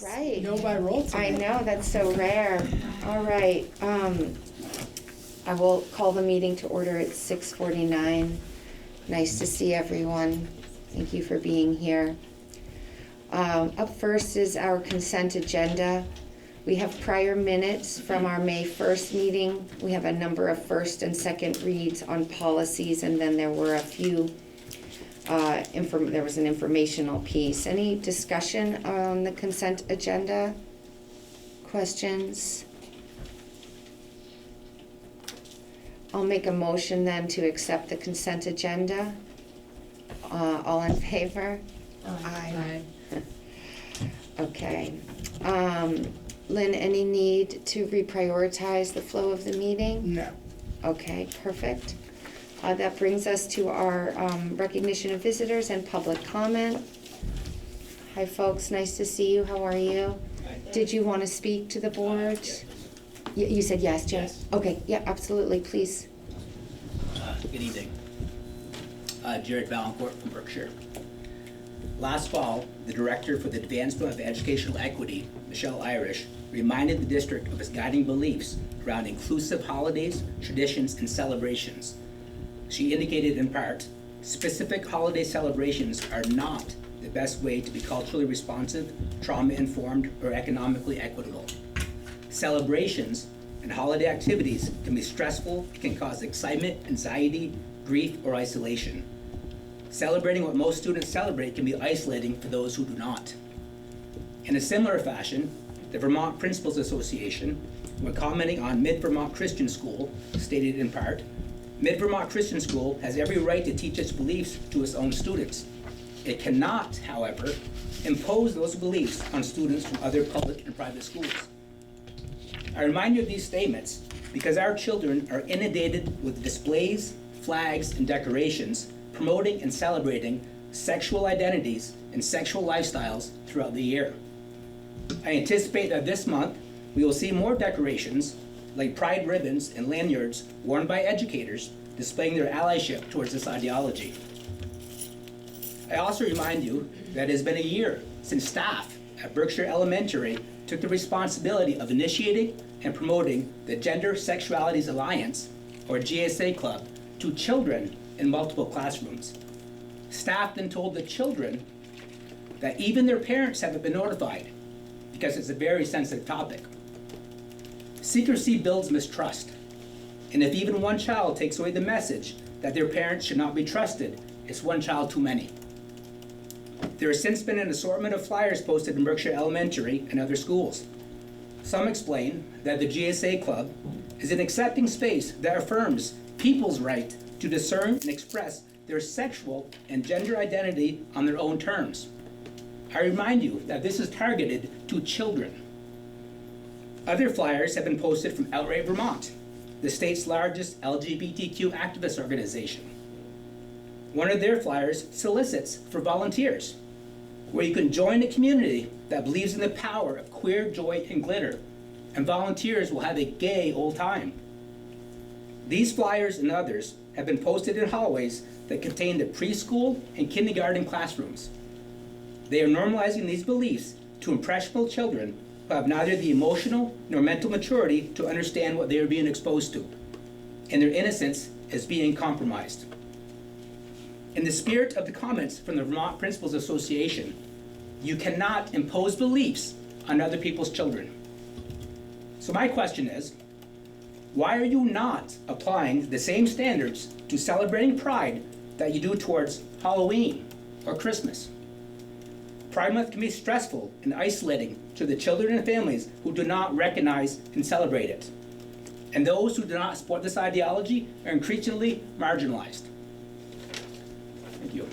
Right. No by roll I tonight. know, that's so rare. All right, I will call the meeting to order at 6:49. Nice to see everyone. Thank you for being here. Up first is our consent agenda. We have prior minutes from our May 1st meeting. We have a number of first and second reads on policies, and then there were a few, there was an informational piece. Any discussion on the consent agenda? Questions? I'll make a motion then to accept the consent agenda. All in favor? Aye. Okay. Lynn, any need to reprioritize the flow of the meeting? No. Okay, perfect. That brings us to our recognition of visitors and public comment. Hi, folks, nice to see you. How are you? Did you want to speak to the board? You said yes, Jim? Yes. Okay, yeah, absolutely, please. Good evening. Jared Valancourt from Berkshire. Last fall, the Director for the Advancement of Educational Equity, Michelle Irish, reminded the district of its guiding beliefs around inclusive holidays, traditions, and celebrations. She indicated in part, specific holiday celebrations are not the best way to be culturally responsive, trauma-informed, or economically equitable. Celebrations and holiday activities can be stressful, can cause excitement, anxiety, grief, or isolation. Celebrating what most students celebrate can be isolating for those who do not. In a similar fashion, the Vermont Principals Association, when commenting on Mid-Vermont Christian School, stated in part, Mid-Vermont Christian School has every right to teach its beliefs to its own students. It cannot, however, impose those beliefs on students from other public and private schools. I remind you of these statements because our children are inundated with displays, flags, and decorations promoting and celebrating sexual identities and sexual lifestyles throughout the year. I anticipate that this month we will see more decorations like pride ribbons and lanyards worn by educators displaying their allyship towards this ideology. I also remind you that it has been a year since staff at Berkshire Elementary took the responsibility of initiating and promoting the Gender Sexualities Alliance, or GSA Club, to children in multiple classrooms. Staff then told the children that even their parents haven't been notified because it's a very sensitive topic. Secrecy builds mistrust, and if even one child takes away the message that their parents should not be trusted, it's one child too many. There has since been an assortment of flyers posted in Berkshire Elementary and other schools. Some explain that the GSA Club is an accepting space that affirms people's right to discern and express their sexual and gender identity on their own terms. I remind you that this is targeted to children. Other flyers have been posted from Outright Vermont, the state's largest LGBTQ activist organization. One of their flyers solicits for volunteers, where you can join a community that believes in the power of queer joy and glitter, and volunteers will have a gay old time. These flyers and others have been posted in hallways that contain the preschool and kindergarten classrooms. They are normalizing these beliefs to impressionable children who have neither the emotional nor mental maturity to understand what they are being exposed to, and their innocence is being compromised. In the spirit of the comments from the Vermont Principals Association, you cannot impose beliefs on other people's children. So my question is, why are you not applying the same standards to celebrating Pride that you do towards Halloween or Christmas? Pride Month can be stressful and isolating to the children and families who do not recognize and celebrate it. And those who do not support this ideology are increasingly marginalized. Thank you.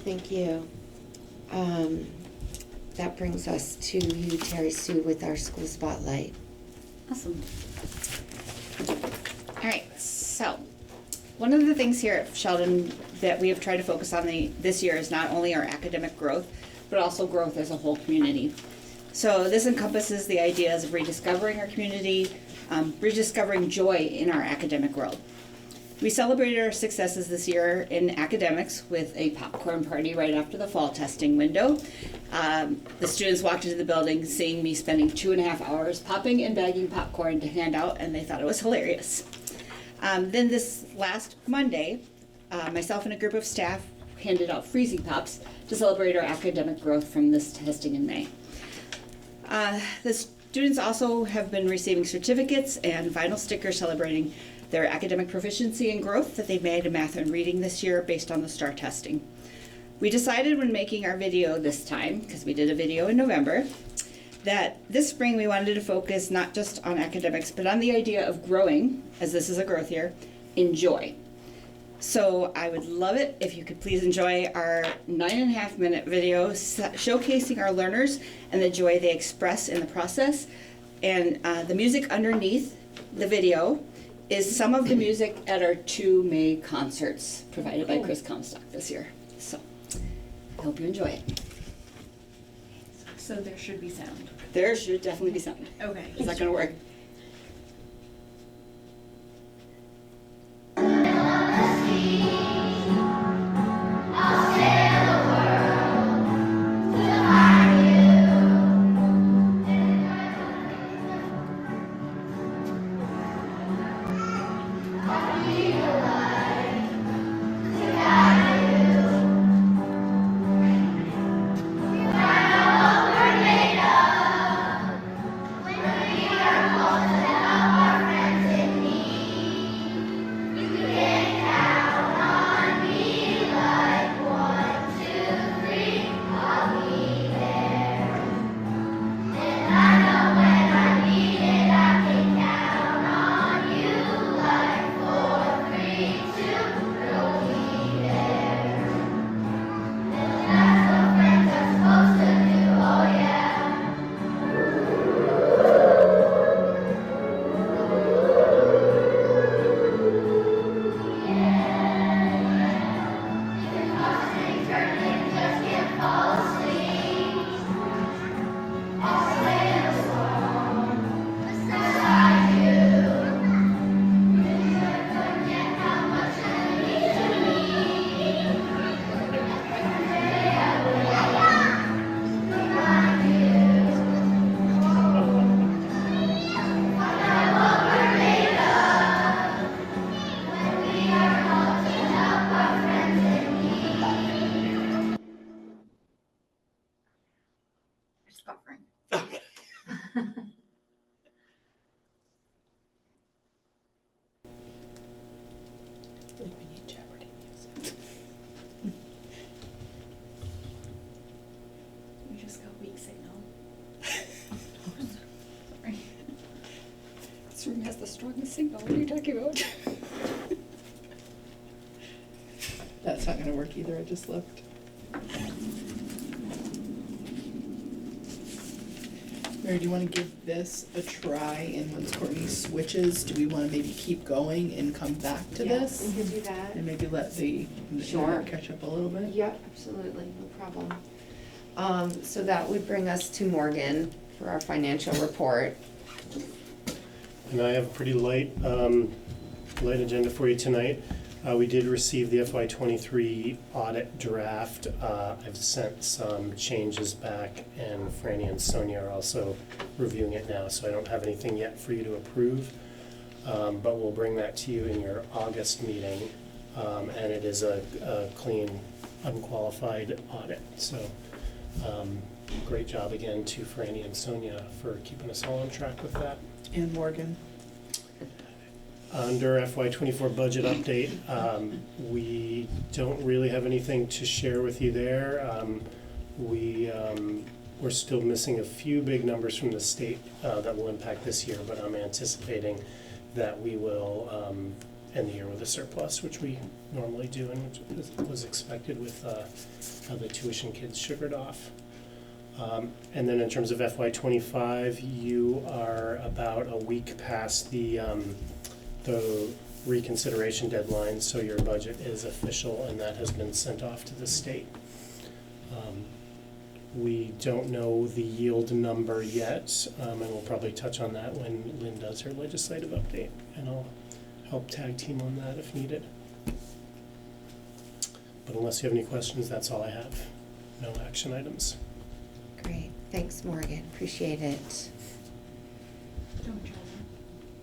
Thank you. That brings us to you, Terry Sue, with our school spotlight. Awesome. All right, so one of the things here at Sheldon that we have tried to focus on this year is not only our academic growth, but also growth as a whole community. So this encompasses the ideas of rediscovering our community, rediscovering joy in our academic world. We celebrated our successes this year in academics with a popcorn party right after the fall testing window. The students walked into the building seeing me spending 2.5 hours popping and bagging popcorn to hand out, and they thought it was hilarious. Then this last Monday, myself and a group of staff handed out freezing pops to celebrate our academic growth from this testing in May. The students also have been receiving certificates and vinyl stickers celebrating their academic proficiency and growth that they've made in math and reading this year based on the STAR testing. We decided when making our video this time, because we did a video in November, that this spring we wanted to focus not just on academics, but on the idea of growing, as this is a growth year, in joy. So I would love it if you could please enjoy our 9.5-minute video showcasing our learners and the joy they express in the process. And the music underneath the video is some of the music at our 2 May concerts provided by Chris Comstock this year. So I hope you enjoy it. So there should be sound. There should definitely be sound. Okay. Is that gonna work? Just buffering. We need Jeopardy music. We just got weak signal. Sorry. This room has the strongest signal. What are you talking about? That's not gonna work either, I just looked. Mary, do you wanna give this a try, and once Courtney switches, do we wanna maybe keep going and come back to this? We could do that. And maybe let the Sure. internet catch up a little bit? Yep, absolutely, no problem. So that would bring us to Morgan for our financial report. And I have a pretty light agenda for you tonight. We did receive the FY23 audit draft. I've sent some changes back, and Franny and Sonia are also reviewing it now, so I don't have anything yet for you to approve. But we'll bring that to you in your August meeting, and it is a clean, unqualified audit. So great job again to Franny and Sonia for keeping us all on track with that. And Morgan? Under FY24 budget update, we don't really have anything to share with you there. We're still missing a few big numbers from the state that will impact this year, but I'm anticipating that we will end the year with a surplus, which we normally do and which was expected with how the tuition kids sugared off. And then in terms of FY25, you are about a week past the reconsideration deadline, so your budget is official and that has been sent off to the state. We don't know the yield number yet, and we'll probably touch on that when Lynn does her legislative update, and I'll help tag team on that if needed. But unless you have any questions, that's all I have. No action items. Great, thanks Morgan, appreciate it. Don't try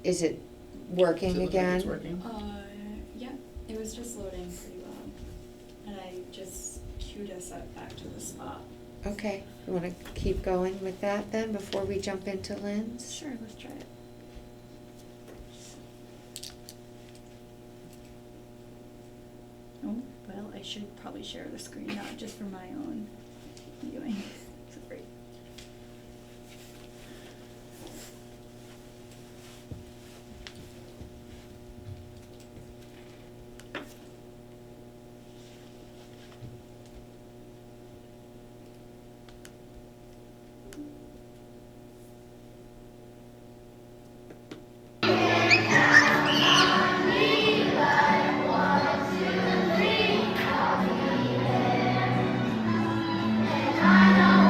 Is it working Does it look like again? it's working? that. Yeah, it was just loading pretty well. And I just queued us up back to the spot. Okay, you wanna keep going with that then before we jump into Lynn's? Sure, let's try it. Oh, well, I should probably share the screen, not just for my own viewing. Sorry. I know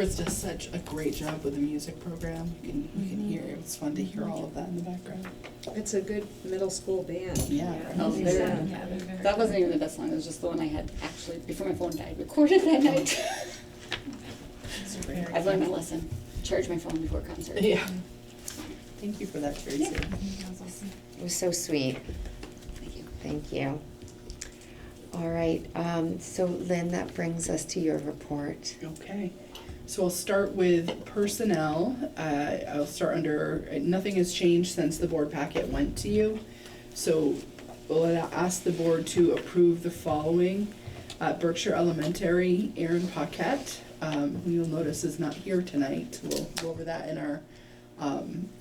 Chris does such a great job with the music program. You can hear it. It's fun to hear all of that in the background. It's a good middle school band. Yeah. Oh, Yeah, they're- they're very That wasn't even the best song, it was just the one I had actually, before my phone died, recorded that night. It's very I've learned my lesson, charge my phone before concert. Yeah. Thank you for that, Tracy. Yeah. It was so sweet. Thank you. Thank you. All right, so Lynn, that brings us to your report. Okay, so I'll start with personnel. I'll start under, nothing has changed since the board packet went to you. So we'll ask the board to approve the following. Berkshire Elementary, Erin Paquette, who you'll notice is not here tonight. We'll go over that in our,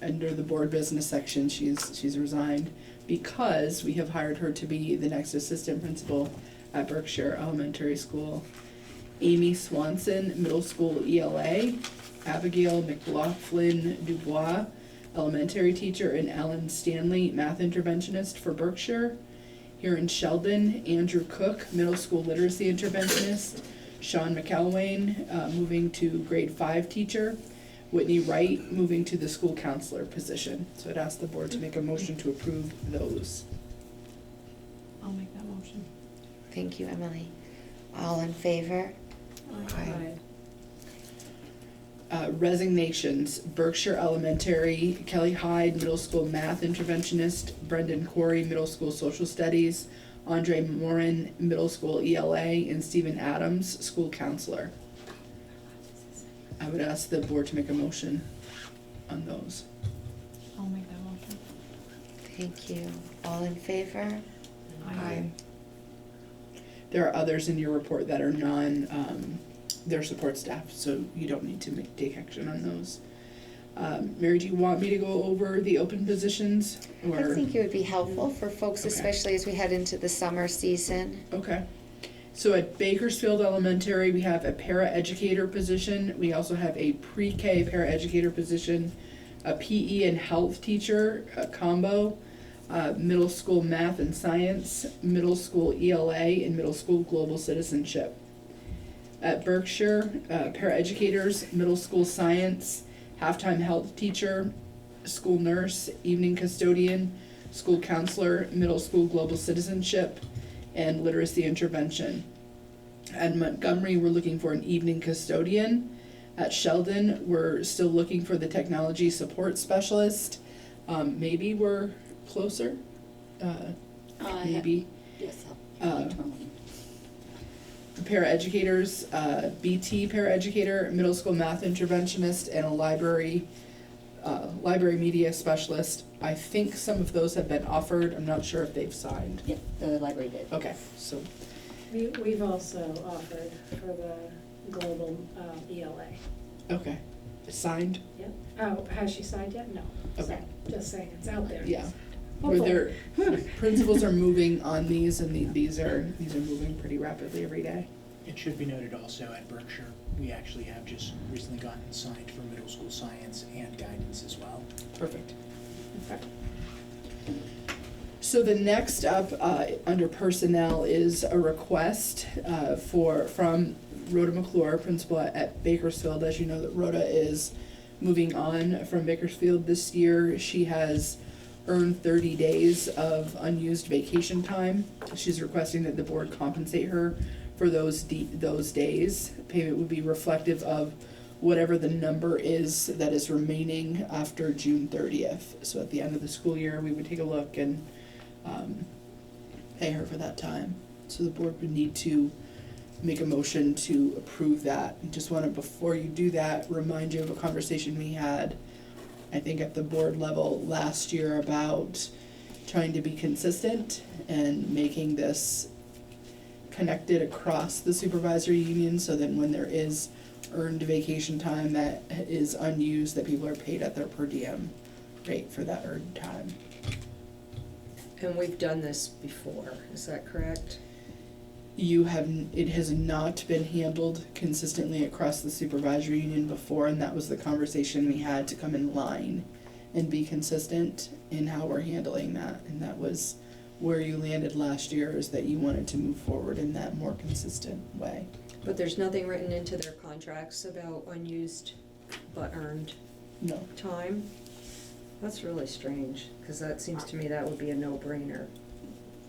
under the board business section. She's resigned because we have hired her to be the next assistant principal at Berkshire Elementary School. Amy Swanson, middle school ELA, Abigail McLaughlin Dubois, elementary teacher, and Ellen Stanley, math interventionist for Berkshire. Here in Sheldon, Andrew Cook, middle school literacy interventionist, Sean McElwain, moving to grade 5 teacher, Whitney Wright, moving to the school counselor position. So I'd ask the board to make a motion to approve those. I'll make that motion. Thank you, Emily. All in favor? Aye. Resignations, Berkshire Elementary, Kelly Hyde, middle school math interventionist, Brendan Corey, middle school social studies, Andre Morin, middle school ELA, and Stephen Adams, school counselor. I would ask the board to make a motion on those. I'll make that motion. Thank you. All in favor? Aye. There are others in your report that are they're support staff, so you don't need to take action on those. Mary, do you want me to go over the open positions, or? I think it would be helpful for folks, Okay. especially as we head into the summer season. Okay. So at Bakersfield Elementary, we have a para-educator position. We also have a pre-K para-educator position, a PE and health teacher combo, middle school math and science, middle school ELA, and middle school global citizenship. At Berkshire, paraeducators, middle school science, halftime health teacher, school nurse, evening custodian, school counselor, middle school global citizenship, and literacy intervention. At Montgomery, we're looking for an evening custodian. At Sheldon, we're still looking for the technology support specialist. Maybe we're closer. Maybe. Yes, Paraeducators, BT paraeducator, middle school math interventionist, and a library media specialist. I think some of those have been offered. I'm not sure if they've signed. Yep, the library did. Okay, so, We've also offered for the global ELA. okay. Signed? Yep. Oh, has she signed yet? No. Okay. So, just saying, it's out there. Yeah. Where their principals are moving on these, and these are moving pretty rapidly every day. It should be noted also at Berkshire, we actually have just recently gotten signed for middle school science and guidance as well. Perfect. Okay. So the next up, under personnel, is a request from Rhoda McClure, principal at Bakersfield. As you know, that Rhoda is moving on from Bakersfield this year. She has earned 30 days of unused vacation time. She's requesting that the board compensate her for those days. Payment would be reflective of whatever the number is that is remaining after June 30th. So at the end of the school year, we would take a look and pay her for that time. So the board would need to make a motion to approve that. I just want to, before you do that, remind you of a conversation we had, I think at the board level last year, about trying to be consistent and making this connected across the supervisory union, so that when there is earned vacation time that is unused, that people are paid at their per diem rate for that earned time. And we've done this before, is that correct? It has not been handled consistently across the supervisory union before, and that was the conversation we had, to come in line and be consistent in how we're handling that. And that was where you landed last year, is that you wanted to move forward in that more consistent way. But there's nothing written into their contract contracts about unused but earned No. time? That's really strange, because that seems to me that would be a no-brainer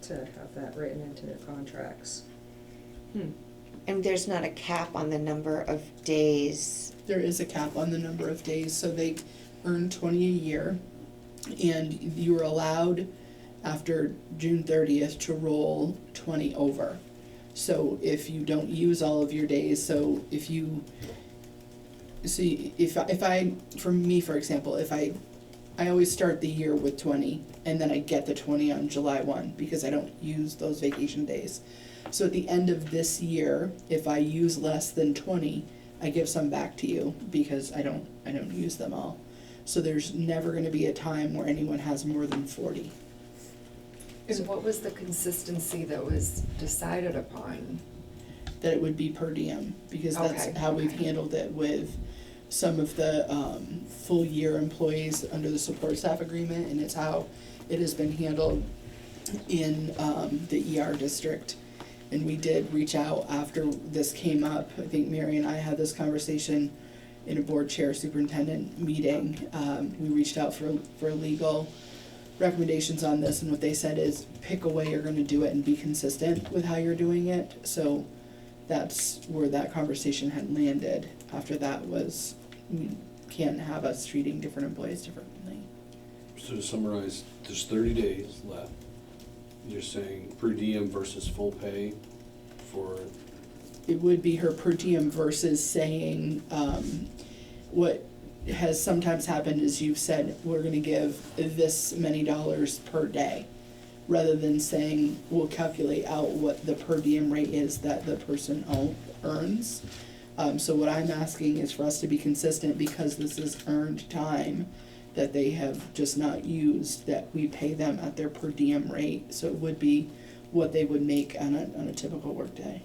to have that written into their contracts. And there's not a cap on the number of days. There is a cap on the number of days, so they earn 20 a year, and you're allowed after June 30th to roll 20 over. So if you don't use all of your days, so if you see, if I, for me, for example, if I always start the year with 20, and then I get the 20 on July 1, because I don't use those vacation days. So at the end of this year, if I use less than 20, I give some back to you, because I don't use them all. So there's never gonna be a time where anyone has more than 40. And what was the consistency that was decided upon? That it would be per diem, because that's Okay, how we've okay. handled it with some of the full year employees under the support staff agreement, and it's how it has been handled in the ER district. And we did reach out after this came up. I think Mary and I had this conversation in a board chair superintendent meeting. We reached out for legal recommendations on this, and what they said is pick a way you're gonna do it and be consistent with how you're doing it. So that's where that conversation had landed. After that was, we can't have us treating different employees differently. So to summarize, there's 30 days left. You're saying per diem versus full pay for, It would be her per diem versus saying, what has sometimes happened is you've said, we're gonna give this many dollars per day, rather than saying, we'll calculate out what the per diem rate is that the person earns. So what I'm asking is for us to be consistent, because this is earned time that they have just not used, that we pay them at their per diem rate. So it would be what they would make on a typical workday.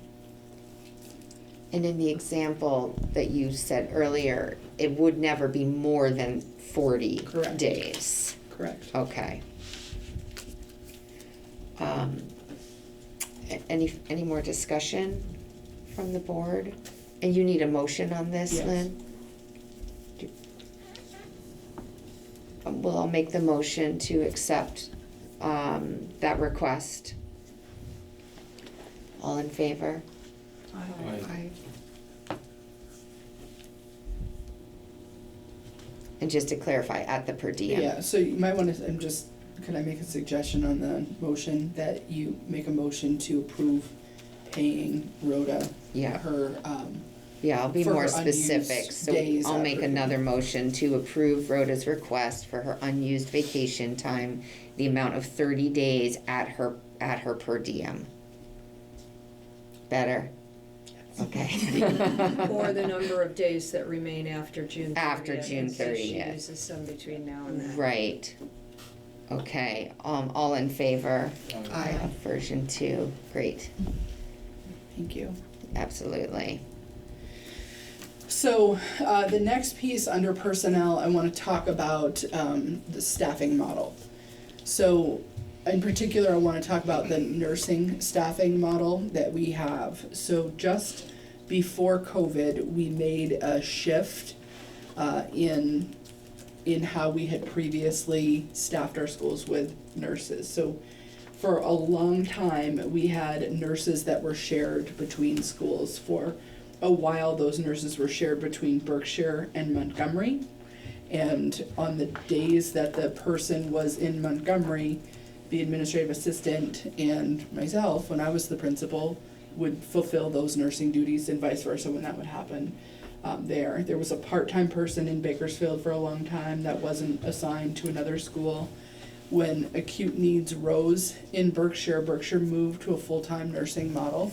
And in the example that you said earlier, it would never be more than 40 Correct. days. Correct. Okay. Any more discussion from the board? And you need a motion on this, Yes. Lynn? Well, I'll make the motion to accept that request. All in favor? Aye. And just to clarify, at the per diem. Yeah, so you might wanna, can I make a suggestion on the motion, that you make a motion to approve paying Rhoda Yeah. her, Yeah, I'll be for more her unused specific, so days I'll make after. another motion to approve Rhoda's request for her unused vacation time, the amount of 30 days at her per diem. Better? Okay. Or the number of days that remain after June 30th. After June So she 30th. uses some between now and then. Right. Okay, all in favor Aye. of version 2? Great, Thank you. absolutely. So, the next piece under personnel, I wanna talk about, the staffing model. So, in particular, I wanna talk about the nursing staffing model that we have. So just before COVID, we made a shift, in how we had previously staffed our schools with nurses. So for a long time, we had nurses that were shared between schools. For a while, those nurses were shared between Berkshire and Montgomery. And on the days that the person was in Montgomery, the administrative assistant and myself, when I was the principal, would fulfill those nursing duties, and vice versa when that would happen. There was a part-time person in Bakersfield for a long time that wasn't assigned to another school. When acute needs rose in Berkshire, Berkshire moved to a full-time nursing model.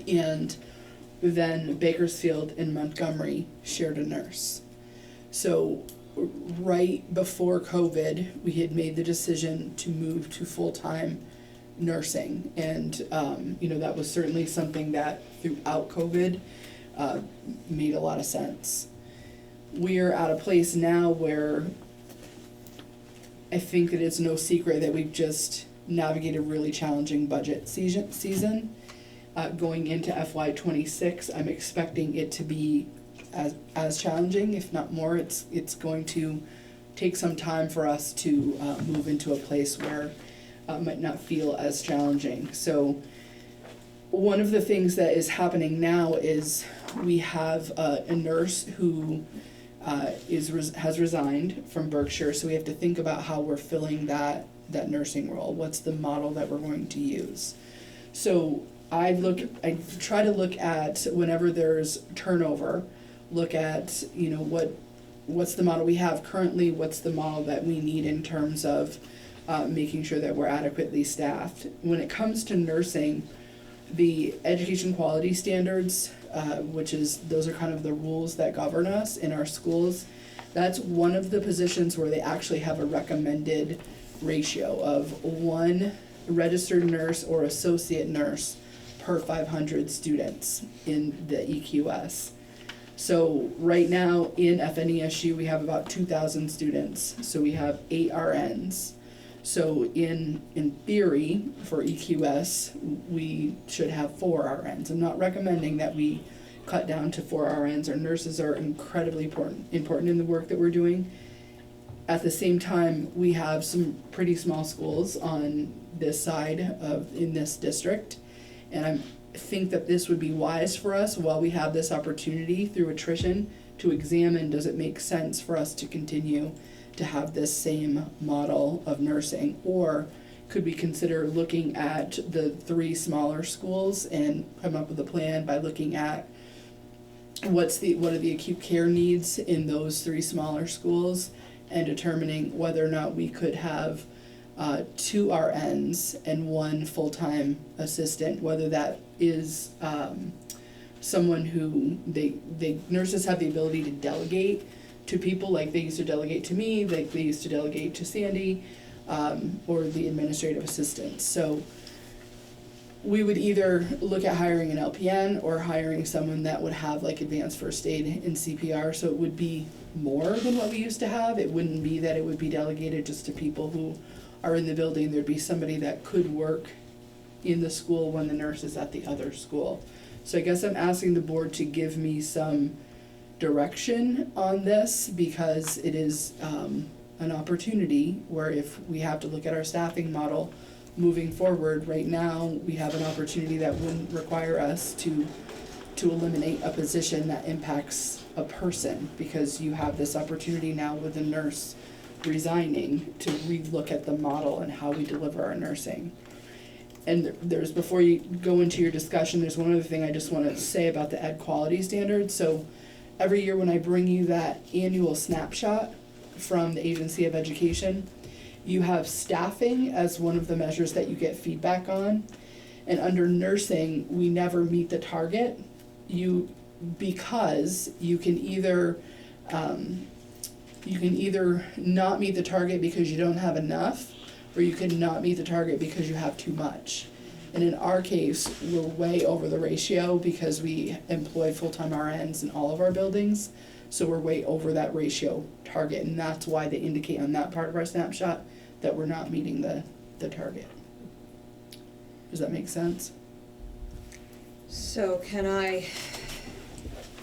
And then Bakersfield and Montgomery shared a nurse. So right before COVID, we had made the decision to move to full-time nursing. And, that was certainly something that throughout COVID made a lot of sense. We're at a place now where I think that it's no secret that we've just navigated a really challenging budget season. going into FY '26, I'm expecting it to be as challenging, if not more. It's going to take some time for us to move into a place where it might not feel as challenging. So one of the things that is happening now is we have a nurse who has resigned from Berkshire, so we have to think about how we're filling that nursing role. What's the model that we're going to use? So I try to look at whenever there's turnover, look at, you know, what's the model we have currently, what's the model that we need in terms of making sure that we're adequately staffed. When it comes to nursing, the education quality standards, those are kind of the rules that govern us in our schools, that's one of the positions where they actually have a recommended ratio of 1 registered nurse or associate nurse per 500 students in the EQS. So right now in FNESU we have about 2,000 students, so we have 8 RNs. So in theory, for EQS, we should have 4 RNs. I'm not recommending that we cut down to 4 RNs. Our nurses are incredibly important in the work that we're doing. At the same time, we have some pretty small schools on this side in this district, and I think that this would be wise for us while we have this opportunity through attrition to examine, does it make sense for us to continue to have this same model of nursing, or could we consider looking at the 3 smaller schools and come up with a plan by looking at what are the acute care needs in those 3 smaller schools, and determining whether or not we could have 2 RNs and 1 full-time assistant, whether that is someone who nurses have the ability to delegate to people, like they used to delegate to me, like they used to delegate to Sandy, or the administrative assistants. So we would either look at hiring an LPN or hiring someone that would have like advanced first aid in CPR, so it would be more than what we used to have. It wouldn't be that it would be delegated just to people who are in the building. There'd be somebody that could work in the school when the nurse is at the other school. So I guess I'm asking the board to give me some direction on this, because it is an opportunity where if we have to look at our staffing model moving forward, right now we have an opportunity that wouldn't require us to eliminate a position that impacts a person, because you have this opportunity now with a nurse resigning to relook at the model and how we deliver our nursing. And there's, before you go into your discussion, there's one other thing I just want to say about the ed quality standards. So every year when I bring you that annual snapshot from the Agency of Education, you have staffing as one of the measures that you get feedback on. And under nursing, we never meet the target. Because you can either not meet the target because you don't have enough, or you can not meet the target because you have too much. And in our case, we're way over the ratio because we employ full-time RNs in all of our buildings, so we're way over that ratio target, and that's why they indicate on that part of our snapshot that we're not meeting the target. Does that make sense? So can I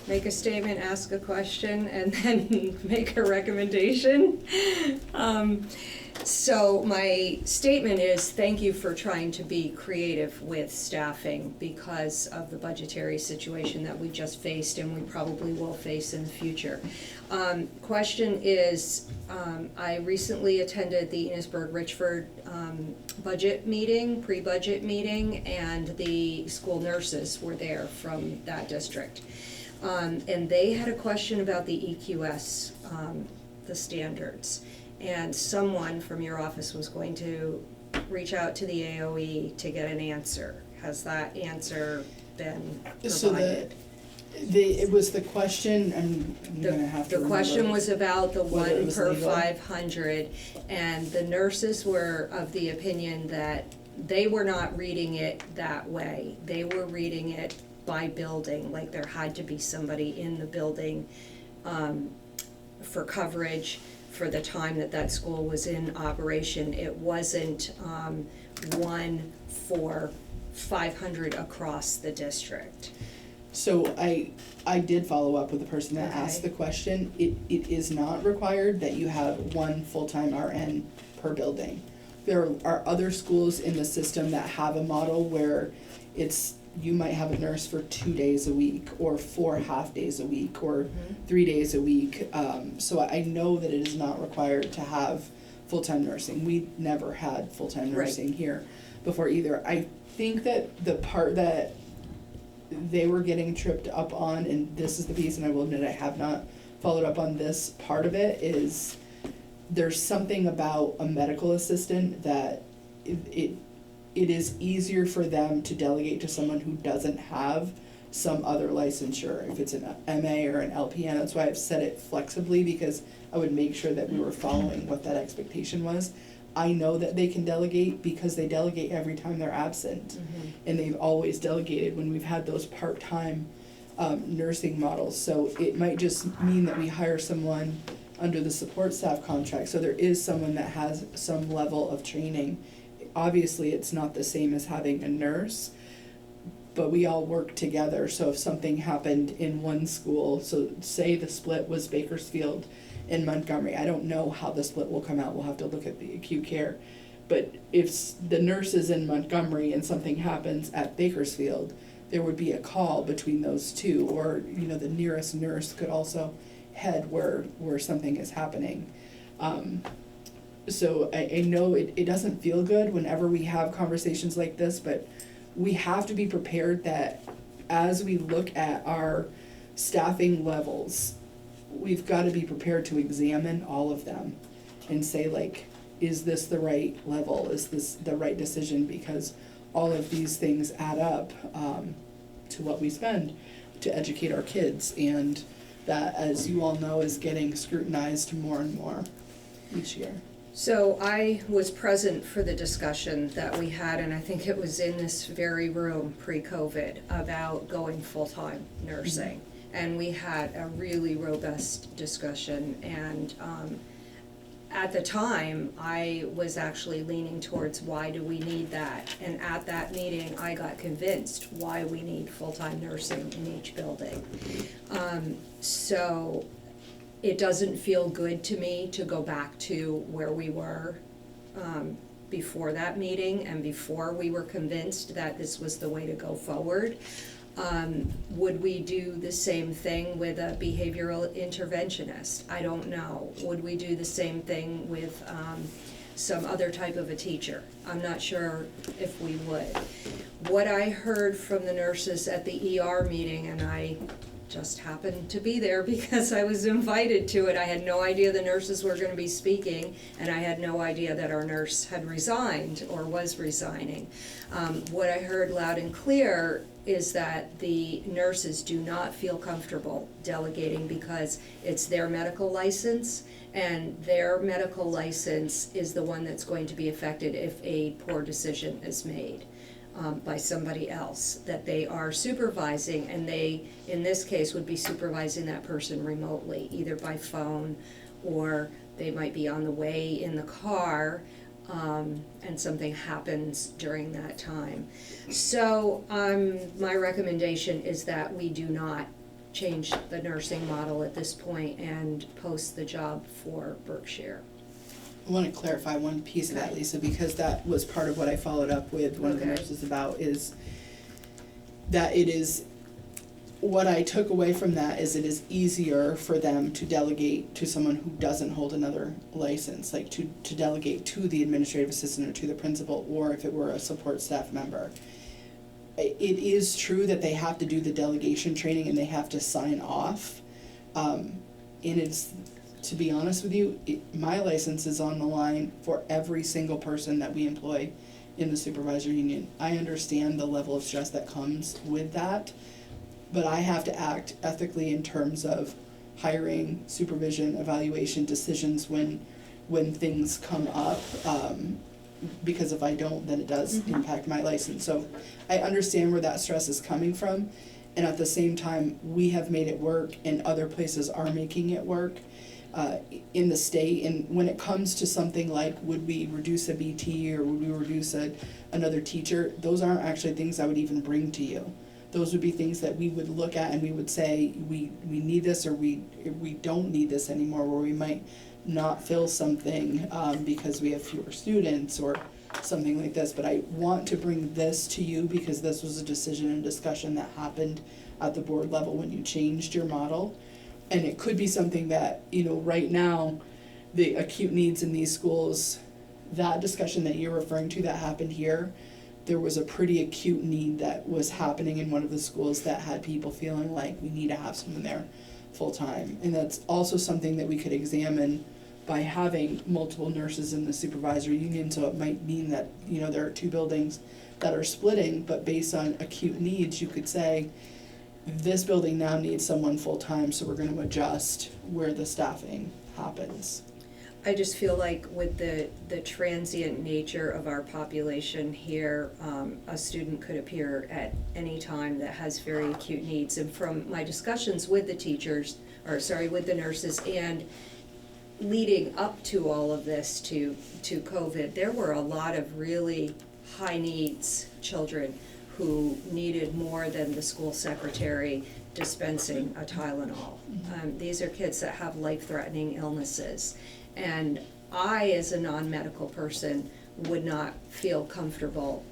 make a statement, ask a question, and then make a recommendation? So my statement is, thank you for trying to be creative with staffing because of the budgetary situation that we just faced and we probably will face in the future. Question is, I recently attended the Enosburg-Richford budget meeting, pre-budget meeting, and the school nurses were there from that district. And they had a question about the EQS, the standards. And someone from your office was going to reach out to the AOE to get an answer. Has that answer been provided? It was the question, and I'm gonna have to The question was about the whether it 1 was per legal. 500, and the nurses were of the opinion that they were not reading it that way. They were reading it by building, like there had to be somebody in the building for coverage for the time that that school was in operation. It wasn't one for 500 across the district. So I did follow up with the person that asked Okay. the question. It is not required that you have one full-time RN per building. There are other schools in the system that have a model where you might have a nurse for 2 days a week, or 4 half days a week, or 3 days a week. So I know that it is not required to have full-time nursing. We never had full-time Right. nursing here before either. I think that the part that they were getting tripped up on, and this is the piece, and I will admit I have not followed up on this part of it, is there's something about a medical assistant that it is easier for them to delegate to someone who doesn't have some other licensure, if it's an MA or an LPN. That's why I've said it flexibly, because I would make sure that we were following what that expectation was. I know that they can delegate because they delegate every time they're absent. And they've always delegated when we've had those part-time nursing models. So it might just mean that we hire someone under the support staff contract. So there is someone that has some level of training. Obviously, it's not the same as having a nurse, but we all work together. So if something happened in one school, so say the split was Bakersfield and Montgomery, I don't know how the split will come out. We'll have to look at the acute care. But if the nurse is in Montgomery and something happens at Bakersfield, there would be a call between those two, or, you know, the nearest nurse could also head where something is happening. So I know it doesn't feel good whenever we have conversations like this, but we have to be prepared that as we look at our staffing levels, we've got to be prepared to examine all of them and say, like, is this the right level? Is this the right decision? Because all of these things add up to what we spend to educate our kids, and that, as you all know, is getting scrutinized more and more each year. So I was present for the discussion that we had, and I think it was in this very room pre-COVID, about going full-time nursing. And we had a really robust discussion, and at the time, I was actually leaning towards, why do we need that? And at that meeting, I got convinced why we need full-time nursing in each building. So it doesn't feel good to me to go back to where we were before that meeting and before we were convinced that this was the way to go forward. Would we do the same thing with a behavioral interventionist? I don't know. Would we do the same thing with some other type of a teacher? I'm not sure if we would. What I heard from the nurses at the ER meeting, and I just happened to be there because I was invited to it. I had no idea the nurses were going to be speaking, and I had no idea that our nurse had resigned or was resigning. What I heard loud and clear is that the nurses do not feel comfortable delegating because it's their medical license, and their medical license is the one that's going to be affected if a poor decision is made by somebody else that they are supervising, and they, in this case, would be supervising that person remotely, either by phone, or they might be on the way in the car, and something happens during that time. So my recommendation is that we do not change the nursing model at this point and post the job for Berkshire. I want to clarify one piece of that, Lisa, because that was part of what I followed up with one of the Okay. nurses about, is that it is, what I took away from that is it is easier for them to delegate to someone who doesn't hold another license, like to delegate to the administrative assistant or to the principal, or if it were a support staff member. It is true that they have to do the delegation training and they have to sign off. And it's, to be honest with you, my license is on the line for every single person that we employ in the supervisor union. I understand the level of stress that comes with that, but I have to act ethically in terms of hiring, supervision, evaluation, decisions when things come up, because if I don't, then it does impact my license. So I understand where that stress is coming from, and at the same time, we have made it work and other places are making it work in the state. And when it comes to something like, would we reduce a BT or would we reduce another teacher, those aren't actually things I would even bring to you. Those would be things that we would look at and we would say, we need this, or we don't need this anymore, where we might not fill something because we have fewer students or something like this. But I want to bring this to you because this was a decision and discussion that happened at the board level when you changed your model. And it could be something that, right now, the acute needs in these schools, that discussion that you're referring to that happened here, there was a pretty acute need that was happening in one of the schools that had people feeling like we need to have someone there full time. And that's also something that we could examine by having multiple nurses in the supervisory union. So it might mean that, there are 2 buildings that are splitting, but based on acute needs, you could say, this building now needs someone full time, so we're gonna adjust where the staffing happens. I just feel like with the transient nature of our population here, a student could appear at any time that has very acute needs. And from my discussions with the with the nurses, and leading up to all of this, to COVID, there were a lot of really high needs children who needed more than the school secretary dispensing a Tylenol. These are kids that have life-threatening illnesses. And I, as a non-medical person, would not feel comfortable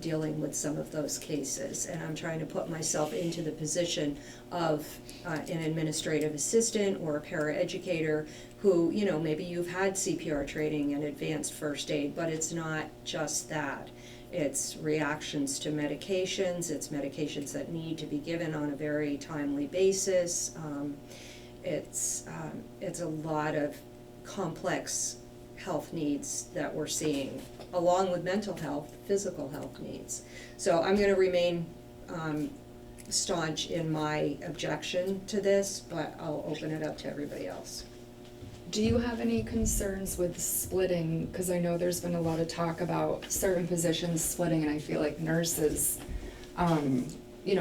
dealing with some of those cases. And I'm trying to put myself into the position of an administrative assistant or a paraeducator who, maybe you've had CPR training and advanced first aid, but it's not just that. It's reactions to medications, it's medications that need to be given on a very timely basis. It's a lot of complex health needs that we're seeing, along with mental health, physical health needs. So I'm gonna remain staunch in my objection to this, but I'll open it up to everybody else. Do you have any concerns with splitting? Because I know there's been a lot of talk about certain positions splitting, and I feel like nurses,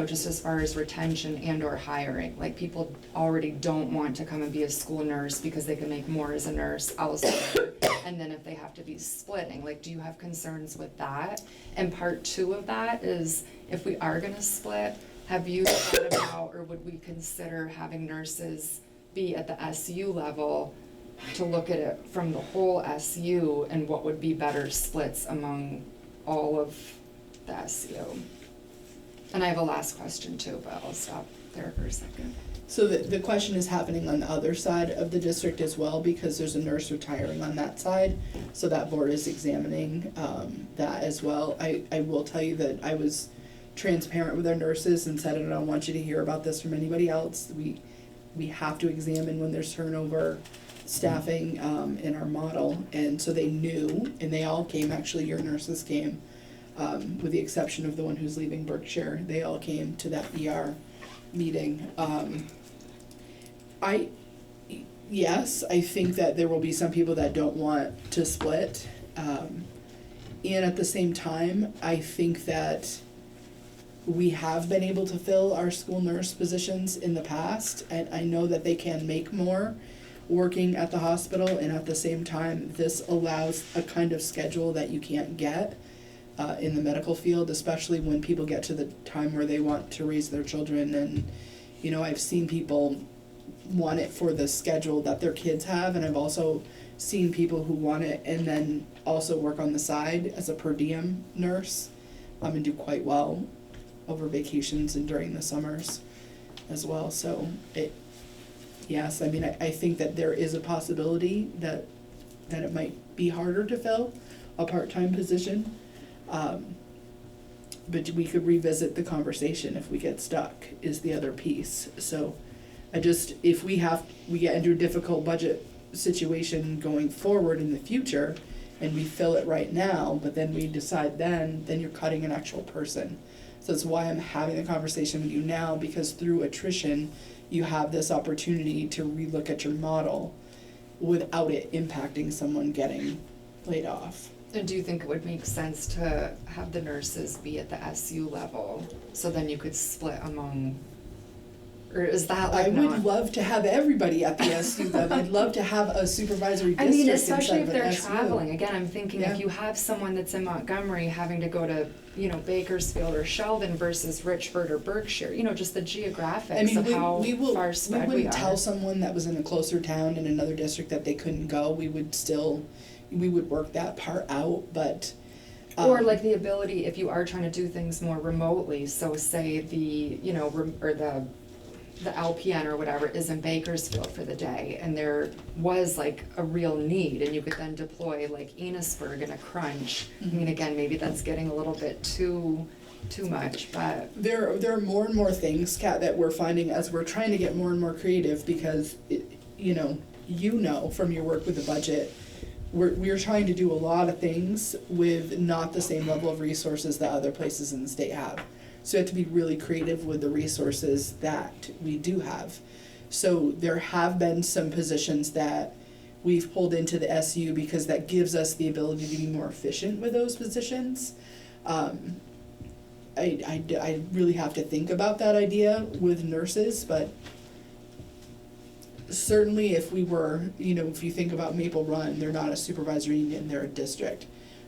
just as far as retention and or hiring, like people already don't want to come and be a school nurse because they can make more as a nurse elsewhere. And then if they have to be splitting, like, do you have concerns with that? And part 2 of that is, if we are gonna split, have you thought about, or would we consider having nurses be at the SU level to look at it from the whole SU and what would be better splits among all of the SU? And I have a last question too, but I'll stop there for a second. So the question is happening on the other side of the district as well, because there's a nurse retiring on that side. So that board is examining that as well. I will tell you that I was transparent with our nurses and said, I don't want you to hear about this from anybody else. We have to examine when there's turnover staffing in our model. And so they knew, and they all came, actually your nurses came, with the exception of the one who's leaving Berkshire. They all came to that ER meeting. Yes, I think that there will be some people that don't want to split. And at the same time, I think that we have been able to fill our school nurse positions in the past, and I know that they can make more working at the hospital, and at the same time, this allows a kind of schedule that you can't get in the medical field, especially when people get to the time where they want to raise their children. And I've seen people want it for the schedule that their kids have, and I've also seen people who want it and then also work on the side as a per diem nurse and do quite well over vacations and during the summers as well. So yes, I mean, I think that there is a possibility that it might be harder to fill a part-time position. But we could revisit the conversation if we get stuck, is the other piece. So if we get into a difficult budget situation going forward in the future and we fill it right now, but then we decide then you're cutting an actual person. So that's why I'm having the conversation with you now, because through attrition, you have this opportunity to relook at your model without it impacting someone getting laid off. And do you think it would make sense to have the nurses be at the SU level, so then you could split among, or is that I like would not? love to have everybody at the SU level. I'd love to have a supervisory I district mean, instead especially of if an they're SU. traveling, again, I'm thinking Yeah. if you have someone that's in Montgomery having to go to, you know, Bakersfield or Sheldon versus Richford or Berkshire, you know, just the I geographics mean, of how far we spread we wouldn't are. tell someone that was in a closer town in another district that they couldn't go. We would work that part out, but. Or like the ability, if you are trying to do things more remotely, so say the, you know, or the LPN or whatever is in Bakersfield for the day, and there was like a real need, and you could then deploy like Enosburg in a crunch. I mean, again, maybe that's getting a little bit too much, but. There are more and more things, Kat, that we're finding as we're trying to get more and more creative because, you know from your work with the budget, we're trying to do a lot of things with not the same level of resources that other places in the state have. So you have to be really creative with the resources that we do have. So there have been some positions that we've pulled into the SU because that gives us the ability to be more efficient with those positions. I really have to think about that idea with nurses, but certainly if we were, if you think about Maple Run, they're not a supervisory union, they're a district.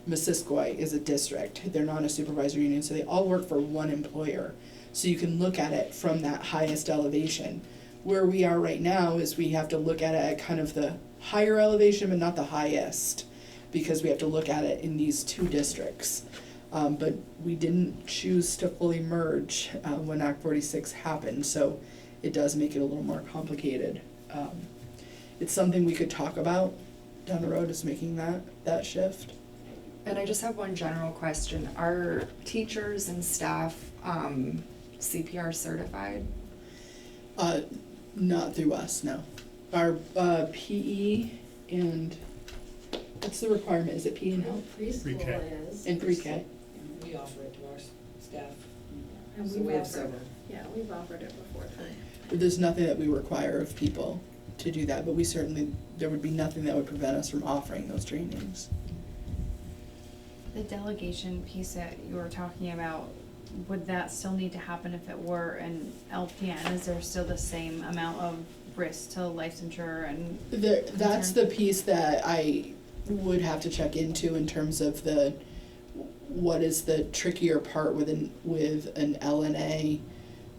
Missisquoi is a district, they're not a supervisory union, so they all work for one employer. So you can look at it from that highest elevation. Where we are right now is we have to look at it at kind of the higher elevation, but not the highest, because we have to look at it in these two districts. But we didn't choose to fully merge when Act 46 happened, so it does make it a little more complicated. It's something we could talk about down the road, is making that shift. And I just have one general question. Are teachers and staff CPR certified? Not through us, no. Our PE and, what's the requirement? Is it PE and health? Pre-K. is. And pre-K? We offer it to our staff, And so we've we have offered, several. yeah, we've offered it before too. But there's nothing that we require of people to do that, but there would be nothing that would prevent us from offering those trainings. The delegation piece that you were talking about, would that still need to happen if it were an LPN? Is there still the same amount of risk to licensure and? That's the piece that I would have to check into in terms of what is the trickier part with an LNA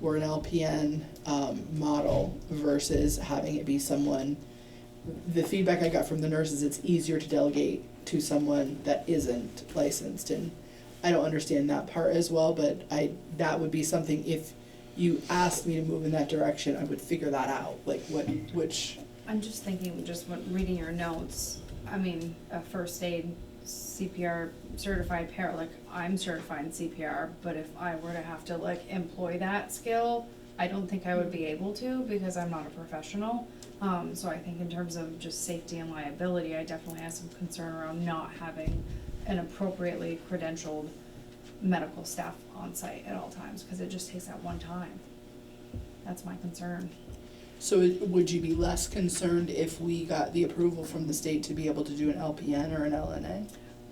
or an LPN model versus having it be someone. The feedback I got from the nurses, it's easier to delegate to someone that isn't licensed, and I don't understand that part as well, but that would be something, if you asked me to move in that direction, I would figure that out, like which. I'm just thinking, when reading your notes, I mean, a first aid CPR certified like I'm certified in CPR, but if I were to have to employ that skill, I don't think I would be able to because I'm not a professional. So I think in terms of just safety and liability, I definitely have some concern around not having an appropriately credentialed medical staff on site at all times, because it just takes that one time. That's my concern. So would you be less concerned if we got the approval from the state to be able to do an LPN or an LNA?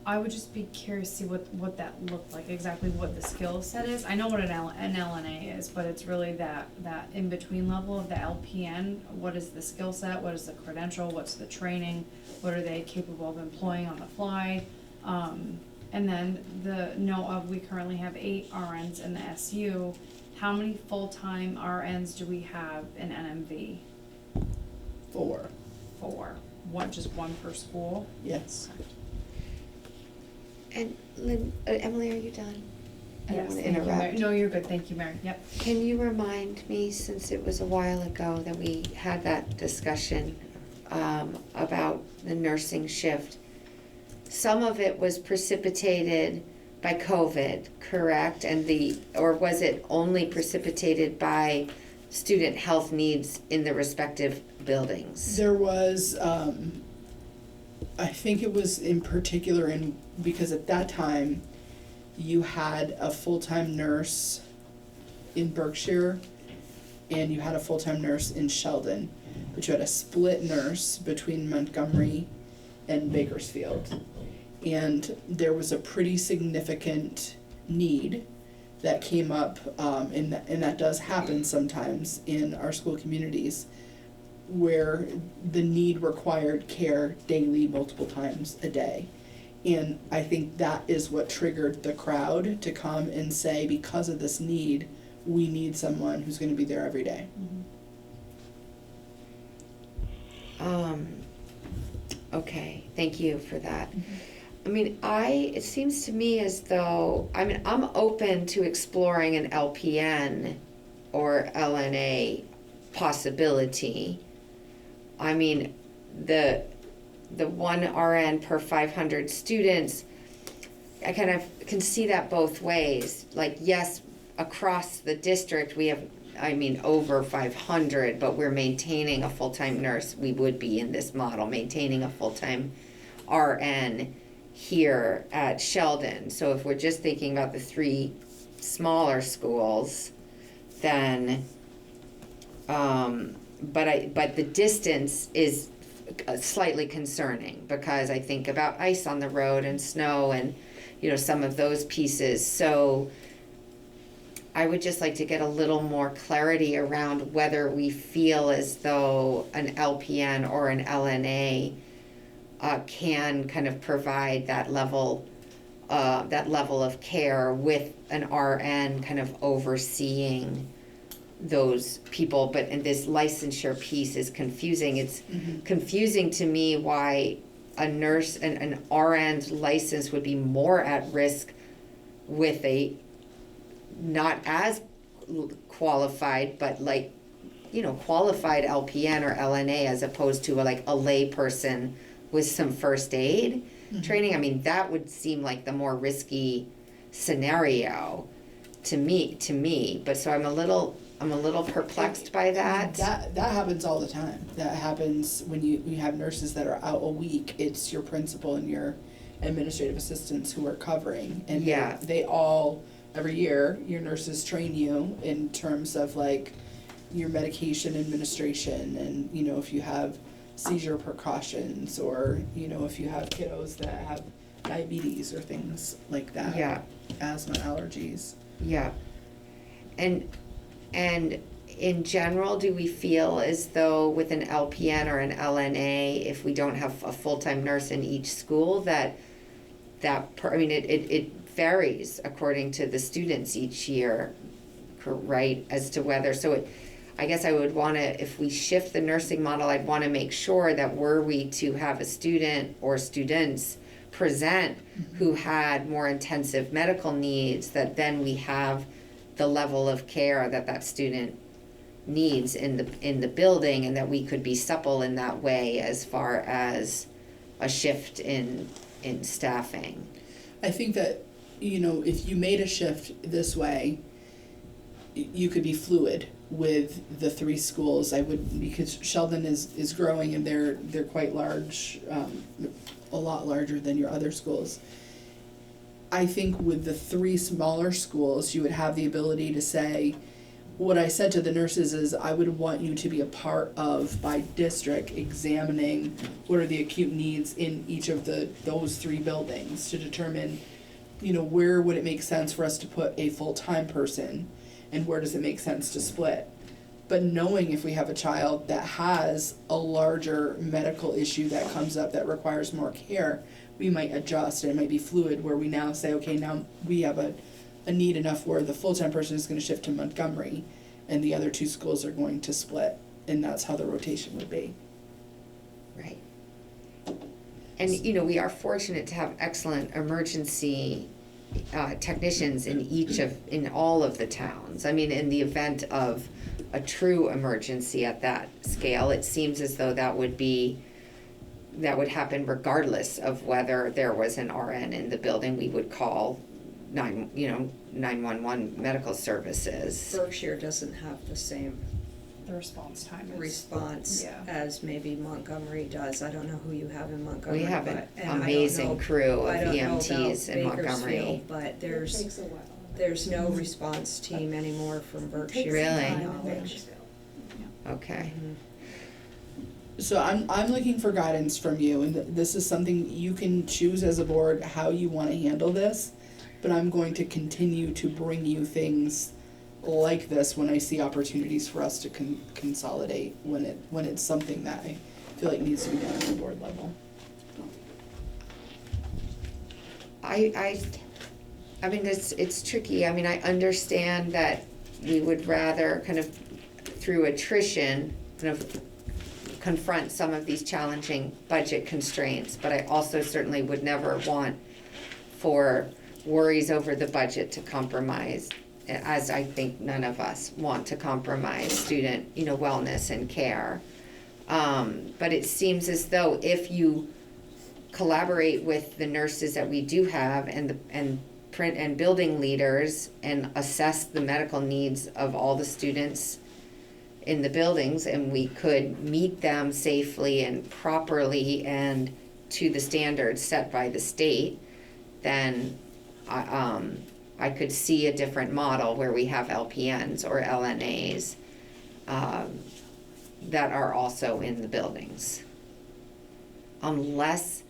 I would just be curious to see what that looked like, exactly what the skill set is. I know what an LNA is, but it's really that in-between level of the LPN. What is the skill set? What is the credential? What's the training? What are they capable of employing on the fly? And then we currently have 8 RNs in the SU. How many full-time RNs do we have in NMV? 4. 4. Just one per school? Yes. And Lynn, Emily, are you done? I don't Yes, want to thank you, interrupt. Mary. No, you're good, thank you, Mary, yep. Can you remind me, since it was a while ago that we had that discussion about the nursing shift, some of it was precipitated by COVID, correct? Or was it only precipitated by student health needs in the respective buildings? There was, I think it was in particular because at that time, you had a full-time nurse in Berkshire and you had a full-time nurse in Sheldon, but you had a split nurse between Montgomery and Bakersfield. and there was a pretty significant need that came up, and that does happen sometimes in our school communities, where the need required care daily, multiple times a day. And I think that is what triggered the crowd to come and say, because of this need, we need someone who's gonna be there every day. Okay, thank you for that. I mean, it seems to me as though, I mean, I'm open to exploring an LPN or LNA possibility. I mean, the one RN per 500 students, I kind of can see that both ways. Like, yes, across the district, we have, I mean, over 500, but we're maintaining a full-time nurse. We would be in this model, maintaining a full-time RN here at Sheldon. So if we're just thinking about the 3 smaller schools, then, but the distance is slightly concerning, because I think about ice on the road and snow and, you know, some of those pieces. So I would just like to get a little more clarity around whether we feel as though an LPN or an LNA can kind of provide that level of care with an RN kind of overseeing those people. But in this licensure piece is confusing. It's confusing to me why a nurse and an RN's license would be more at risk with a not as qualified, but like, you know, qualified LPN or LNA, as opposed to a lay person with some first aid training. I mean, that would seem like the more risky scenario to me. But so I'm a little perplexed by that. That happens all the time. That happens when you have nurses that are out a week. It's your principal and your administrative assistants who are covering, and Yeah. they all, every year, your nurses train you in terms of like your medication administration, and, you know, if you have seizure precautions, or, you know, if you have kiddos that have diabetes or things like that. Yeah. Asthma, allergies. Yeah. And in general, do we feel as though with an LPN or an LNA, if we don't have a full-time nurse in each school, it varies according to the students each year, right, as to whether, I guess I would want to, if we shift the nursing model, I'd want to make sure that were we to have a student or students present who had more intensive medical needs, that then we have the level of care that student needs in the building, and that we could be supple in that way as far as a shift in staffing. I think that, you know, if you made a shift this way, you could be fluid with the 3 schools. Because Sheldon is growing, and they're quite large, a lot larger than your other schools. I think with the 3 smaller schools, you would have the ability to say, what I said to the nurses is, I would want you to be a part of, by district, examining what are the acute needs in each of those 3 buildings, to determine, you know, where would it make sense for us to put a full-time person, and where does it make sense to split. But knowing if we have a child that has a larger medical issue that comes up that requires more care, we might adjust, and it might be fluid, where we now say, okay, now we have a need enough where the full-time person is going to shift to Montgomery, and the other 2 schools are going to split, and that's how the rotation would be. Right. And, you know, we are fortunate to have excellent emergency technicians in all of the towns. I mean, in the event of a true emergency at that scale, it seems as though that would happen regardless of whether there was an RN in the building. We would call 911 medical services. Berkshire doesn't have the same The response time is. response Yeah. as maybe Montgomery does. I don't know who you have in Montgomery. We have an but- and I don't amazing know- crew of I don't know EMTs about in Montgomery. Bakersfield, but It there's takes a while. no response team anymore from Berkshire. Really? to my knowledge. Okay. So I'm looking for guidance from you, and this is something you can choose as a board how you want to handle this, but I'm going to continue to bring you things like this when I see opportunities for us to consolidate, when it's something that I feel like needs to be done at the board level. I mean, it's tricky. I mean, I understand that we would rather kind of through attrition kind of confront some of these challenging budget constraints, but I also certainly would never want for worries over the budget to compromise, as I think none of us want to compromise student, wellness and care. But it seems as though if you collaborate with the nurses that we do have and print and building leaders and assess the medical needs of all the students in the buildings, and we could meet them safely and properly and to the standards set by the state, then I could see a different model where we have LPNs or LNAs that are also in the buildings. Unless,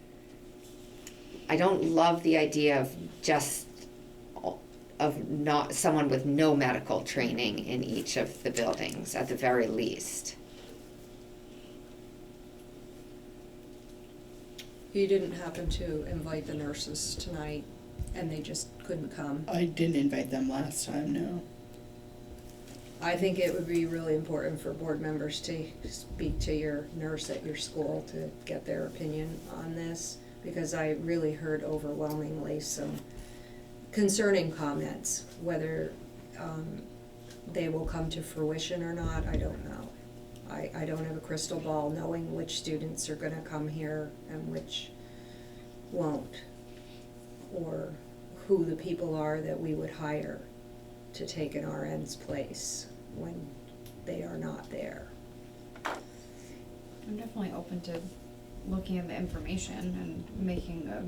I don't love the idea of not someone with no medical training in each of the buildings at the very least. You didn't happen to invite the nurses tonight and they just couldn't come? I didn't invite them last time, no. I think it would be really important for board members to speak to your nurse at your school to get their opinion on this, because I really heard overwhelmingly some concerning comments. Whether they will come to fruition or not, I don't know. I don't have a crystal ball knowing which students are gonna come here and which won't, or who the people are that we would hire to take an RN's place when they are not there. I'm definitely open to looking at the information and making a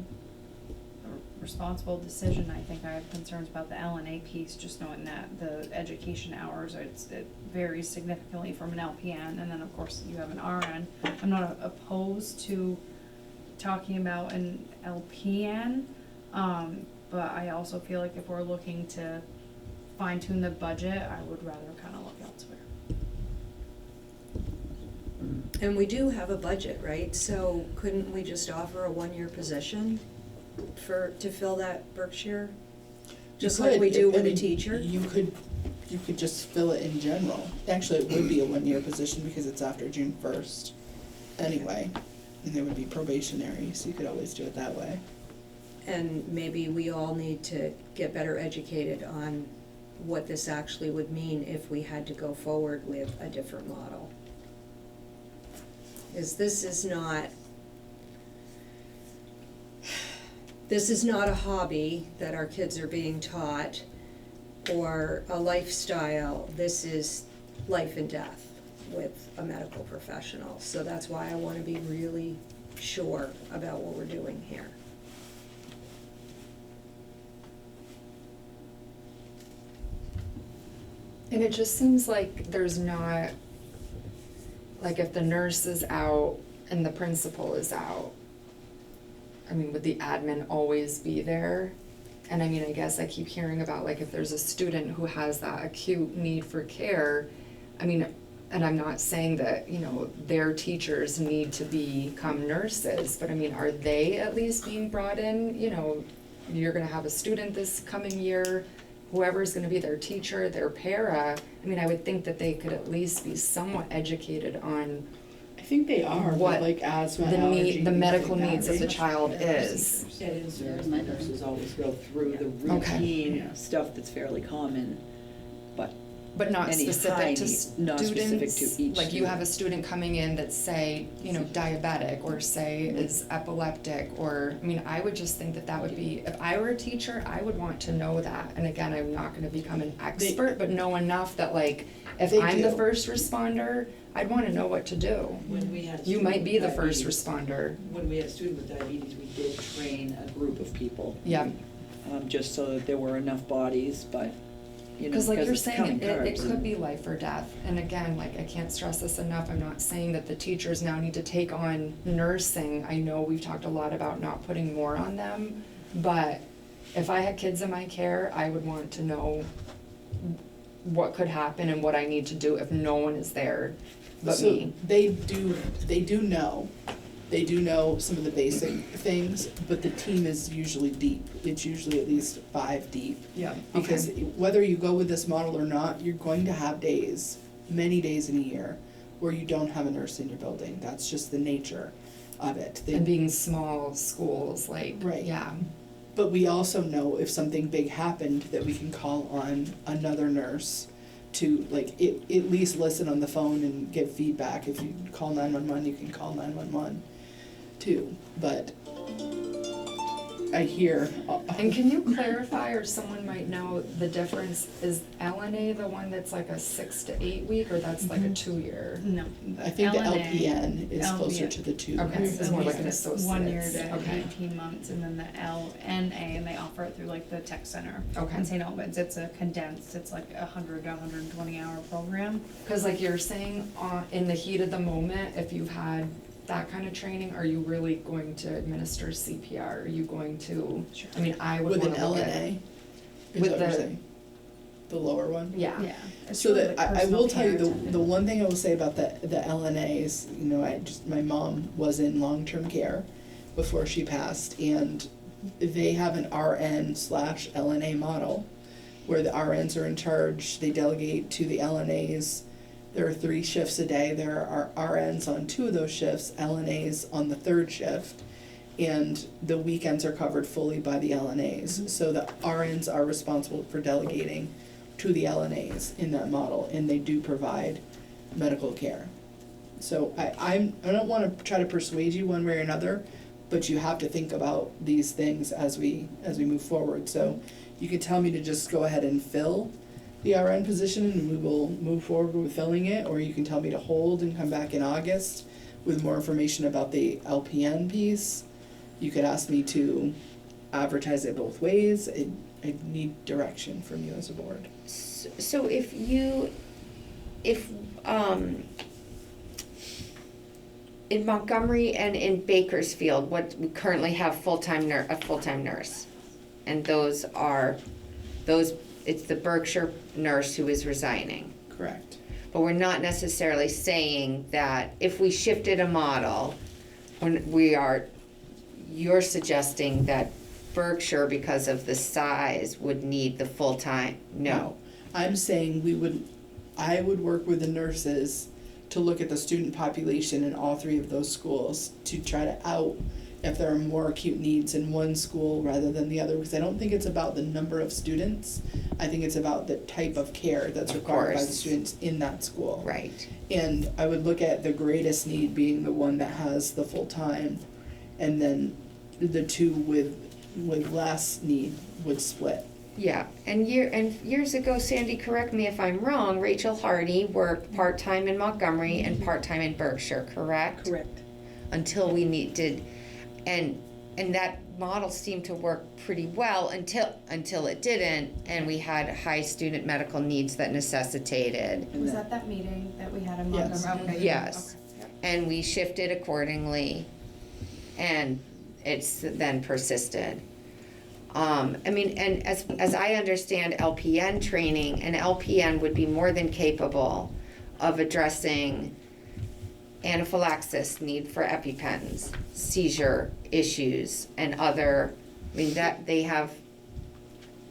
responsible decision. I think I have concerns about the LNA piece, just knowing that the education hours, it varies significantly from an LPN, and then of course you have an RN. I'm not opposed to talking about an LPN, but I also feel like if we're looking to fine tune the budget, I would rather kind of look elsewhere. And we do have a budget, right? So couldn't we just offer a one-year position to fill that Berkshire? Just like we do with a teacher? You could just fill it in general. Actually, it would be a one-year position because it's after June 1st anyway. And it would be probationary, so you could always do it that way. And maybe we all need to get better educated on what this actually would mean if we had to go forward with a different model. Is this is not a hobby that our kids are being taught or a lifestyle. This is life and death with a medical professional. So that's why I want to be really sure about what we're doing here. And it just seems like there's not, like if the nurse is out and the principal is out, I mean, would the admin always be there? And I mean, I guess I keep hearing about like if there's a student who has that acute need for care, I mean, and I'm not saying that, their teachers need to become nurses, but I mean, are they at least being brought in? You're gonna have a student this coming year, whoever's gonna be their teacher, their para, I mean, I would think that they could at least be somewhat educated on I think they are, what like asthma, the medical allergies, needs of the right? child is. And in service, my nurses always go through the Okay. routine Yeah. stuff that's fairly common, but But not Any specific high to need, not specific students, to each like you have a student. student coming in that's say, diabetic or say is epileptic or, I mean, I would just think that would be, if I were a teacher, I would want to know that. And again, I'm not gonna become an expert, but know enough that like, if They I'm the do. first responder, I'd wanna know what to do. when we had a You student might be with the first diabetes- responder, When we had a student with diabetes, we did train a group of people, yeah. just so that there were enough bodies, but you know, Cause like you're it's coming saying, it carbs. could be life or death, and again, like, I can't stress this enough, I'm not saying that the teachers now need to take on nursing, I know we've talked a lot about not putting more on them, but if I had kids in my care, I would want to know what could happen and what I need to do if no one is there but So me. they do know some of the basic things, but the team is usually deep. It's usually at least 5 deep. Yeah. Because whether you go with this model or not, you're going to have days, many days in a year, where you don't have a nurse in your building. That's just the nature of it. And being small schools, like, Right. yeah. But we also know if something big happened that we can call on another nurse to like at least listen on the phone and give feedback. If you call 911, you can call 911 too. But I hear. And can you clarify, or someone might know, the difference, is LNA the one that's like a 6 to 8 week, or that's like a 2-year? No. I think the LNA LPN is closer LPN. to the 2. Okay, so it's more like an It's associate. 1 year to Okay. 18 months, and then the LNA, and they offer it through like the tech center Okay. in St. Albans. It's a condensed, it's like 100 to 120 hour program. Cause like you're saying, in the heat of the moment, if you've had that kind of training, are you really going to administer CPR? Are you going to, Sure. I mean, I would With an wanna look at. LNA. Is With that what you're the- saying? The lower one. Yeah. Yeah. It's So really that like I will personal tell you, care the attendant. one thing I will say about the LNA is, you know, my mom was in long-term care before she passed, and they have an RN/LNA model where the RNs are in charge, they delegate to the LNAs. There are 3 shifts a day, there are RNs on 2 of those shifts, LNAs on the 3rd shift, and the weekends are covered fully by the LNAs. So the RNs are responsible for delegating to the LNAs in that model, and they do provide medical care. So I don't wanna try to persuade you one way or another, but you have to think about these things as we move forward. So you could tell me to just go ahead and fill the RN position and we will move forward with filling it, or you can tell me to hold and come back in August with more information about the LPN piece. You could ask me to advertise it both ways. I need direction from you as a board. So if in Montgomery and in Bakersfield, we currently have a full-time nurse. And it's the Berkshire nurse who is resigning. Correct. But we're not necessarily saying that if we shifted a model, you're suggesting that Berkshire, because of the size, would need the full-time? No. I'm saying I would work with the nurses to look at the student population in all 3 of those schools to try to out if there are more acute needs in one school rather than the other, because I don't think it's about the number of students. I think it's about the type of care that's Of required by the course. students in that school. Right. And I would look at the greatest need being the one that has the full-time, and then the 2 with less need would split. Yeah, and years ago, Sandy, correct me if I'm wrong, Rachel Hardy worked part-time in Montgomery and part-time in Berkshire, correct? Correct. Until we needed, and that model seemed to work pretty well until it didn't, and we had high student medical needs that necessitated. Was that meeting that we had in Yes. Montgomery? Okay. Yes. Okay. And we shifted accordingly, and it's then persisted. I mean, and as I understand LPN training, an LPN would be more than capable of addressing anaphylaxis, need for EpiPens, seizure issues, and other, I mean, that they have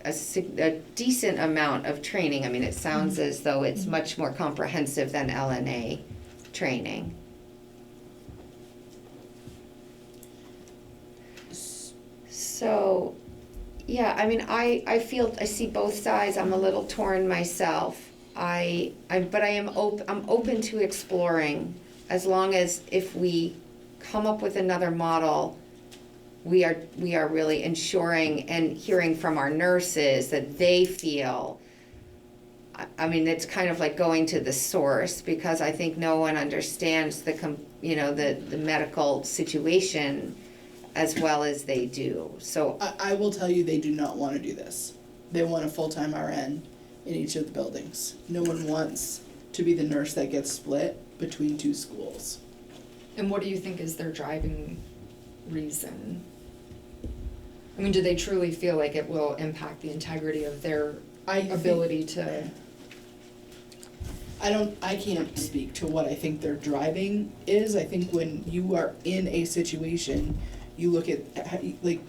a decent amount of training. I mean, it sounds as though it's much more comprehensive than LNA training. So, yeah, I mean, I see both sides. I'm a little torn myself. I'm open to exploring, as long as if we come up with another model, we are really ensuring and hearing from our nurses that they feel, I mean, it's kind of like going to the source, because I think no one understands the medical situation as well as they do. So I will tell you, they do not want to do this. They want a full-time RN in each of the buildings. No one wants to be the nurse that gets split between two schools. And what do you think is their driving reason? I mean, do they truly feel like it will impact the integrity of their ability to? I can't speak to what I think their driving is. I think when you are in a situation, you look at, like,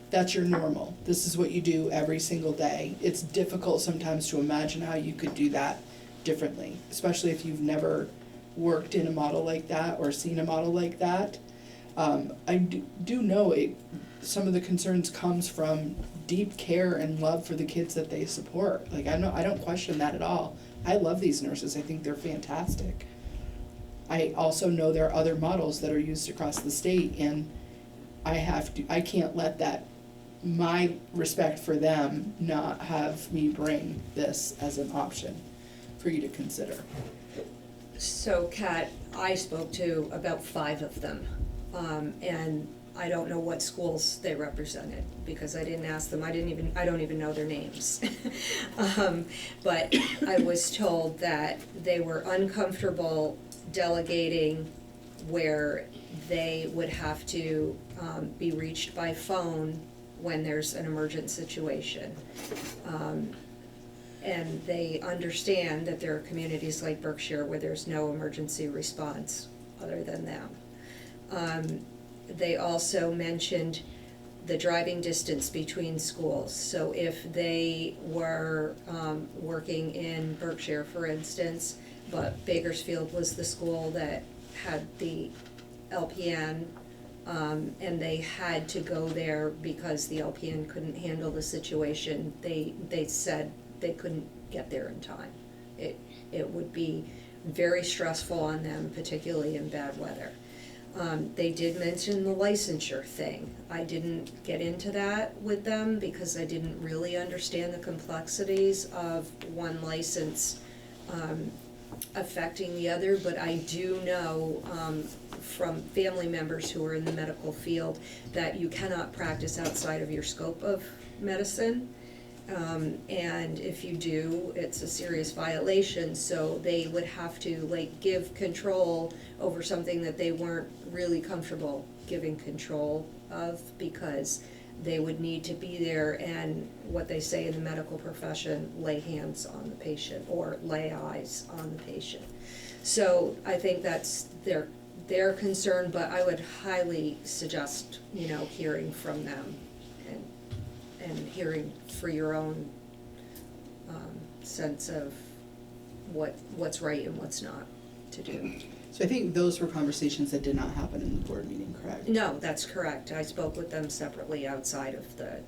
that's your normal. This is what you do every single day. It's difficult sometimes to imagine how you could do that differently, especially if you've never worked in a model like that or seen a model like that. I do know some of the concerns comes from deep care and love for the kids that they support. Like, I don't question that at all. I love these nurses. I think they're fantastic. I also know there are other models that are used across the state, and I can't let that, my respect for them, not have me bring this as an option for you to consider. So Kat, I spoke to about 5 of them, and I don't know what schools they represented, because I didn't ask them, I don't even know their names. But I was told that they were uncomfortable delegating where they would have to be reached by phone when there's an emergent situation. And they understand that there are communities like Berkshire where there's no emergency response other than them. They also mentioned the driving distance between schools. So if they were working in Berkshire, for instance, but Bakersfield was the school that had the LPN, and they had to go there because the LPN couldn't handle the situation, they said they couldn't get there in time. It would be very stressful on them, particularly in bad weather. They did mention the licensure thing. I didn't get into that with them because I didn't really understand the complexities of one license affecting the other, but I do know from family members who are in the medical field that you cannot practice outside of your scope of medicine. And if you do, it's a serious violation, so they would have to give control over something that they weren't really comfortable giving control of, because they would need to be there and, what they say in the medical profession, lay hands on the patient or lay eyes on the patient. So I think that's their concern, but I would highly suggest, hearing from them and hearing for your own sense of what's right and what's not to do. So I think those were conversations that did not happen in the board meeting, correct? No, that's correct. I spoke with them separately outside of the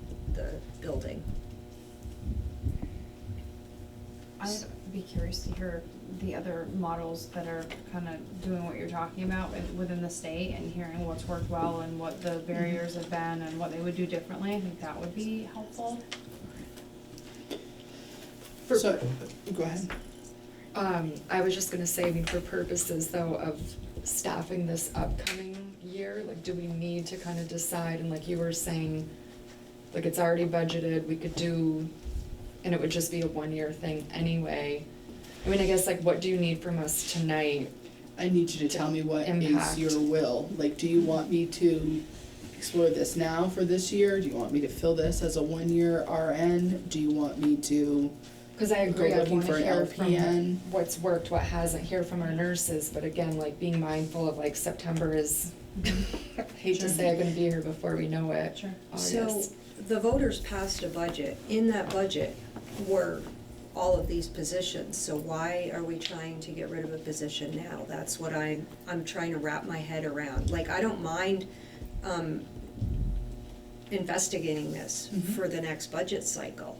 building. I'd be curious to hear the other models that are kind of doing what you're talking about within the state, and hearing what's worked well and what the barriers have been and what they would do differently. I think that would be helpful. So, go ahead. I was just gonna say, I mean, for purposes though of staffing this upcoming year, do we need to kind of decide, and like you were saying, it's already budgeted, we could do, and it would just be a 1-year thing anyway. I mean, I guess, what do you need from us tonight? I need you to tell me what Impact. is your will. Do you want me to explore this now for this year? Do you want me to fill this as a 1-year RN? Do you want me to Because I agree, go I looking want for to an hear LPN? from what's worked, what hasn't, hear from our nurses, but again, being mindful of September is, I hate to say I'm gonna be here before we know it. Sure. So August. the voters passed a budget. In that budget were all of these positions, so why are we trying to get rid of a position now? That's what I'm trying to wrap my head around. I don't mind investigating this for the next budget cycle.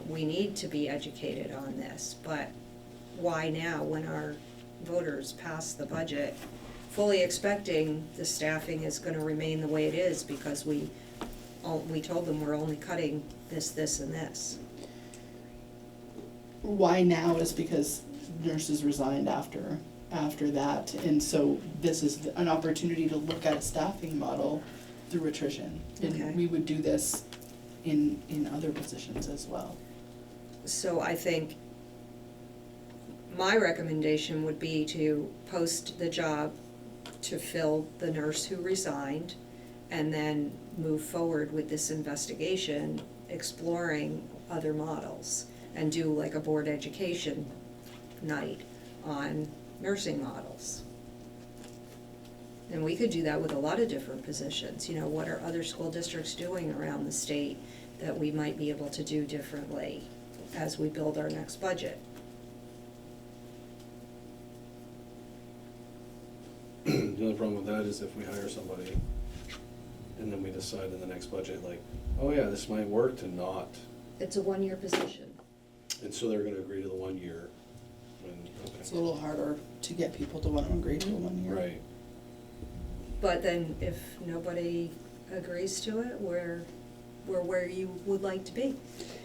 We need to be educated on this, but why now when our voters passed the budget, fully expecting the staffing is gonna remain the way it is, because we told them we're only cutting this, and this. Why now is because nurses resigned after that, and so this is an opportunity to look at a staffing model through attrition. Okay. And we would do this in other positions as well. So I think my recommendation would be to post the job to fill the nurse who resigned, and then move forward with this investigation, exploring other models, and do like a board education night on nursing models. And we could do that with a lot of different positions. You know, what are other school districts doing around the state that we might be able to do differently as we build our next budget? The only problem with that is if we hire somebody and then we decide in the next budget, like, oh yeah, this might work, to not, It's a one-year position. and so they're gonna agree to the 1 year. And, It's a okay, little harder to get people to want to agree to a 1 year. right. But then if nobody agrees to it, we're where you would like to be.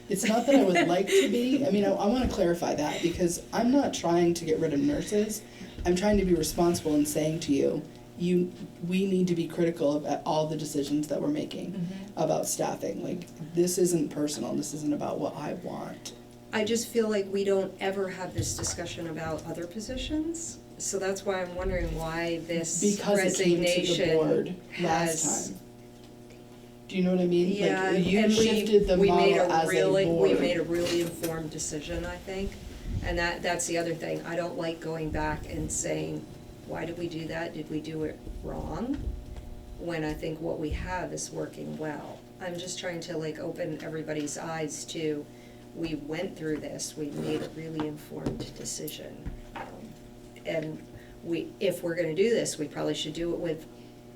It's not that I would like to be, I mean, I want to clarify that, because I'm not trying to get rid of nurses. I'm trying to be responsible in saying to you, we need to be critical of all the decisions that we're making about staffing. Like, this isn't personal, this isn't about what I want. I just feel like we don't ever have this discussion about other positions. So that's why I'm wondering why this Because it came to the resignation board has. last time. Do you know what I mean? Yeah, Like, you and shifted the we made model as a really, board. we made a really informed decision, I think. And that's the other thing, I don't like going back and saying, why did we do that? Did we do it wrong? When I think what we have is working well. I'm just trying to like open everybody's eyes to, we went through this, we made a really informed decision. And if we're gonna do this, we probably should do it with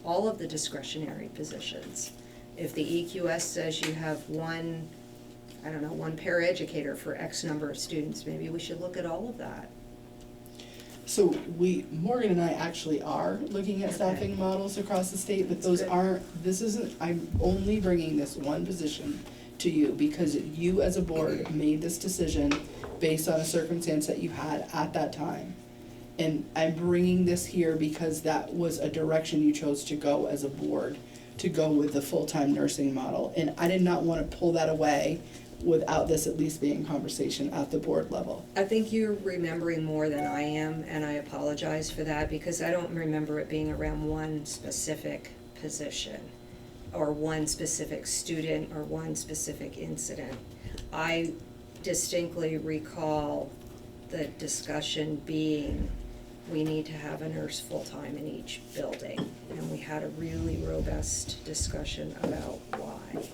all of the discretionary positions. If the EQS says you have one paraeducator for X number of students, maybe we should look at all of that. So Morgan and I actually are looking at staffing models across the state, but those good. I'm only bringing this one position to you because you as a board made this decision based on a circumstance that you had at that time. And I'm bringing this here because that was a direction you chose to go as a board, to go with the full-time nursing model. And I did not want to pull that away without this at least being conversation at the board level. I think you're remembering more than I am, and I apologize for that, because I don't remember it being around one specific position, or one specific student, or one specific incident. I distinctly recall the discussion being, we need to have a nurse full-time in each building, and we had a really robust discussion about why.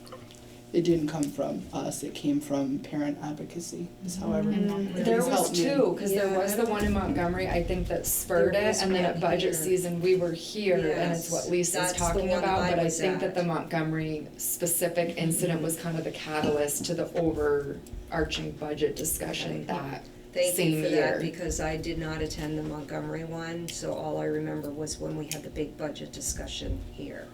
It didn't come from us, it came from parent advocacy, is how I remember. There Please was help me. two, because there Yeah, was I the don't one in Montgomery, I think that spurred There it, was and then one at budget here. season, we were here, and it's Yes, what Lisa's that's the talking one about, I but I was think that at. the Montgomery specific incident was kind of the catalyst to the overarching budget discussion that Thank same you for year. that, because I did not attend the Montgomery one, so all I remember was when we had the big budget discussion here,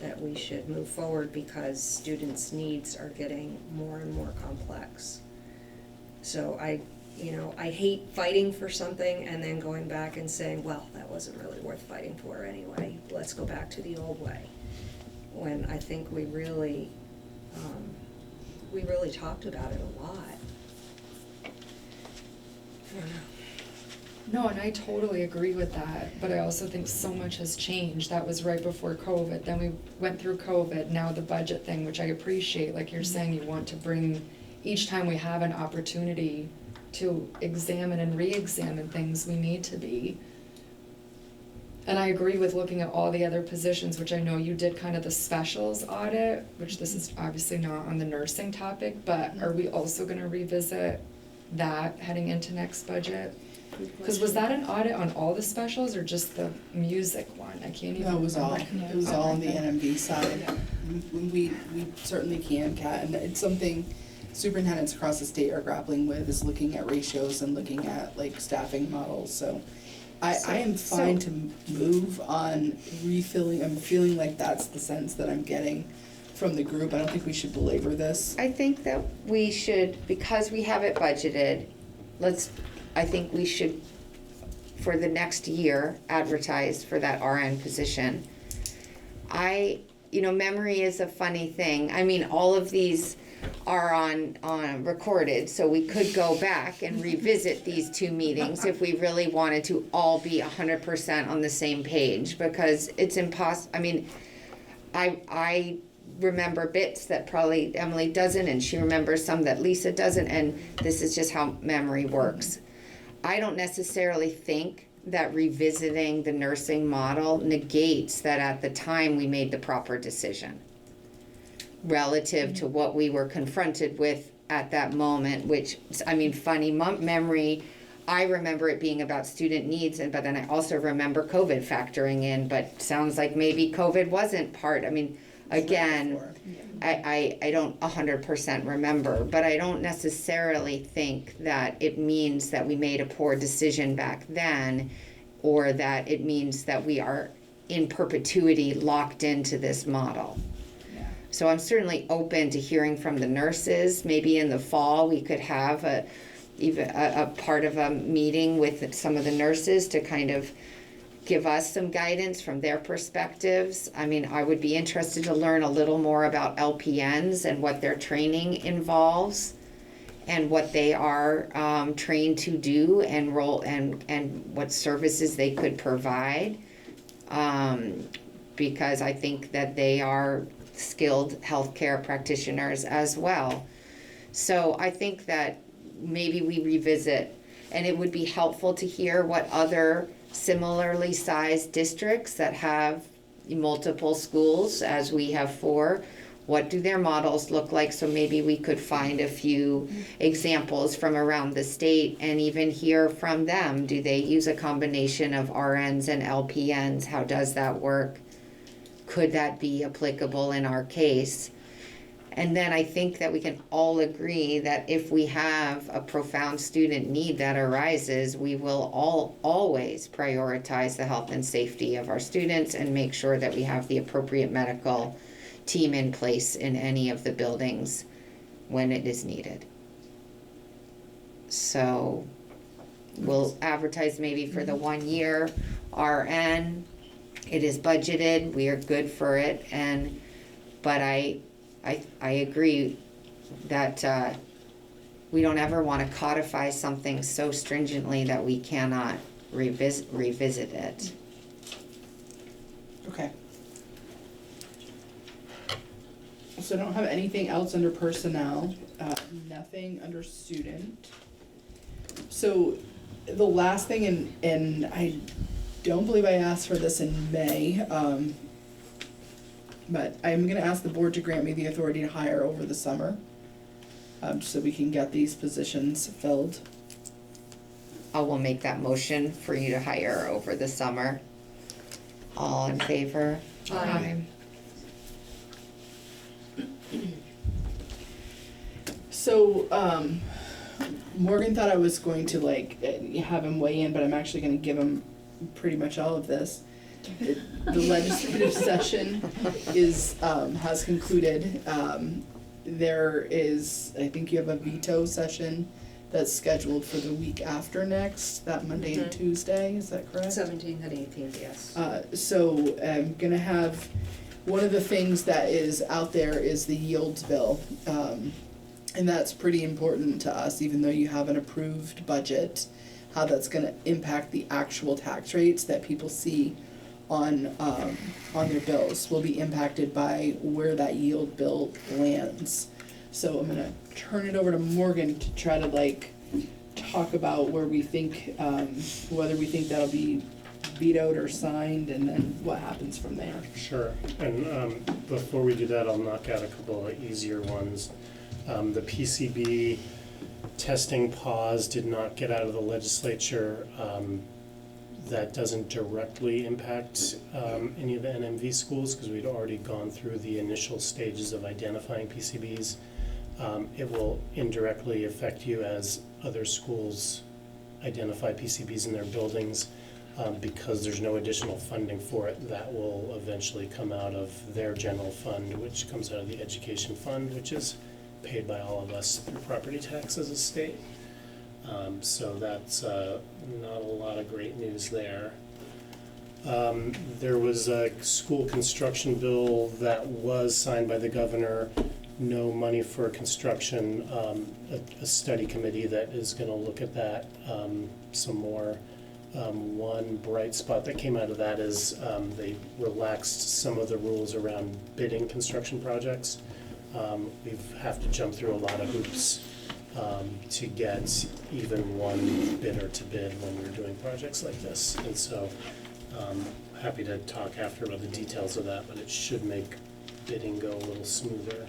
that we should move forward because students' needs are getting more and more complex. So I hate fighting for something and then going back and saying, well, that wasn't really worth fighting for anyway, let's go back to the old way. When I think we really talked about it a lot. I don't know. No, and I totally agree with that, but I also think so much has changed. That was right before COVID, then we went through COVID, now the budget thing, which I appreciate, like you're saying, you want to bring, each time we have an opportunity to examine and re-examine things, we need to be. And I agree with looking at all the other positions, which I know you did kind of the specials audit, which this is obviously not on the nursing topic, but are we also gonna revisit that heading into next budget? Cause was that an audit on all the specials or just the music one? I can't even No, it was all, remember. it was all on the NMV side. We certainly can, Kat, and it's something superintendents across the state are grappling with, is looking at ratios and looking at like staffing models, so. I am fine to move on refilling, I'm feeling like that's the sense that I'm getting from the group. I don't think we should belabor this. I think that we should, because we have it budgeted, I think we should, for the next year, advertise for that RN position. Memory is a funny thing. I mean, all of these are on recorded, so we could go back and revisit these 2 meetings if we really wanted to all be 100% on the same page, because it's impossible. I mean, I remember bits that probably Emily doesn't, and she remembers some that Lisa doesn't, and this is just how memory works. I don't necessarily think that revisiting the nursing model negates that at the time we made the proper decision relative to what we were confronted with at that moment, which, I mean, funny memory, I remember it being about student needs, but then I also remember COVID factoring in, but sounds like maybe COVID wasn't part. I mean, again, I don't 100% remember, but I don't necessarily think that it means that we made a poor decision back then, or that it means that we are in perpetuity locked into this model. So I'm certainly open to hearing from the nurses. Maybe in the fall we could have even a part of a meeting with some of the nurses to kind of give us some guidance from their perspectives. I mean, I would be interested to learn a little more about LPNs and what their training involves and what they are trained to do and what services they could provide. Because I think that they are skilled healthcare practitioners as well. So I think that maybe we revisit, and it would be helpful to hear what other similarly sized districts that have multiple schools, as we have 4, what do their models look like? So maybe we could find a few examples from around the state and even hear from them. Do they use a combination of RNs and LPNs? How does that work? Could that be applicable in our case? And then I think that we can all agree that if we have a profound student need that arises, we will always prioritize the health and safety of our students and make sure that we have the appropriate medical team in place in any of the buildings when it is needed. So we'll advertise maybe for the 1 year RN. It is budgeted, we are good for it, but I agree that we don't ever want to codify something so stringently that we cannot revisit it. Okay. So I don't have anything else under personnel, nothing under student. So the last thing, and I don't believe I asked for this in May, but I'm gonna ask the board to grant me the authority to hire over the summer, so we can get these positions filled. I will make that motion for you to hire over the summer. All in favor? Aye. So, Morgan thought I was going to have him weigh in, but I'm actually gonna give him pretty much all of this. The legislative session has concluded. There is, I think you have a veto session that's scheduled for the week after next, that Monday and Tuesday, is that correct? 17th and 18th, yes. So I'm gonna have, one of the things that is out there is the yields bill. And that's pretty important to us, even though you have an approved budget, how that's gonna impact the actual tax rates that people see on their bills will be impacted by where that yield bill lands. So I'm gonna turn it over to Morgan to try to talk about where we think, whether we think that'll be vetoed or signed, and then what happens from there. Sure, and before we do that, I'll knock out a couple of easier ones. The PCB testing pause did not get out of the legislature. That doesn't directly impact any of the NMV schools because we'd already gone through the initial stages of identifying PCBs. It will indirectly affect you as other schools identify PCBs in their buildings because there's no additional funding for it. That will eventually come out of their general fund, which comes out of the education fund, which is paid by all of us through property tax as a state. So that's not a lot of great news there. There was a school construction bill that was signed by the governor, no money for construction, a study committee that is gonna look at that some more. One bright spot that came out of that is they relaxed some of the rules around bidding construction projects. We have to jump through a lot of hoops to get even one bidder to bid when we're doing projects like this. And so, happy to talk after about the details of that, but it should make bidding go a little smoother.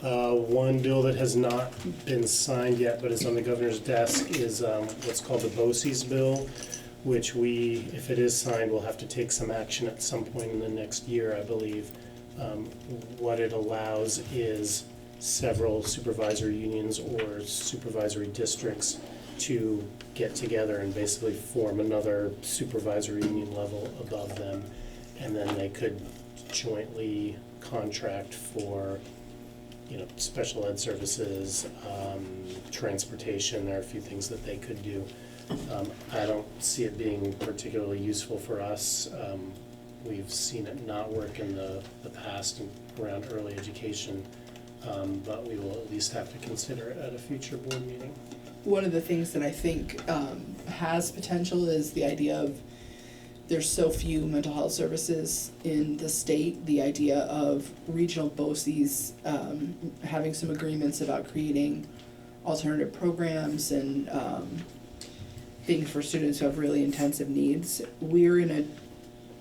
One bill that has not been signed yet, but is on the governor's desk, is what's called the BOCES bill, which we, if it is signed, will have to take some action at some point in the next year, I believe. What it allows is several supervisory unions or supervisory districts to get together and basically form another supervisory union level above them, and then they could jointly contract for, you know, special ed services, transportation. There are a few things that they could do. I don't see it being particularly useful for us. We've seen it not work in the past around early education, but we will at least have to consider it at a future board meeting. One of the things that I think has potential is the idea of, there's so few mental health services in the state, the idea of regional BOCES having some agreements about creating alternative programs and things for students who have really intensive needs.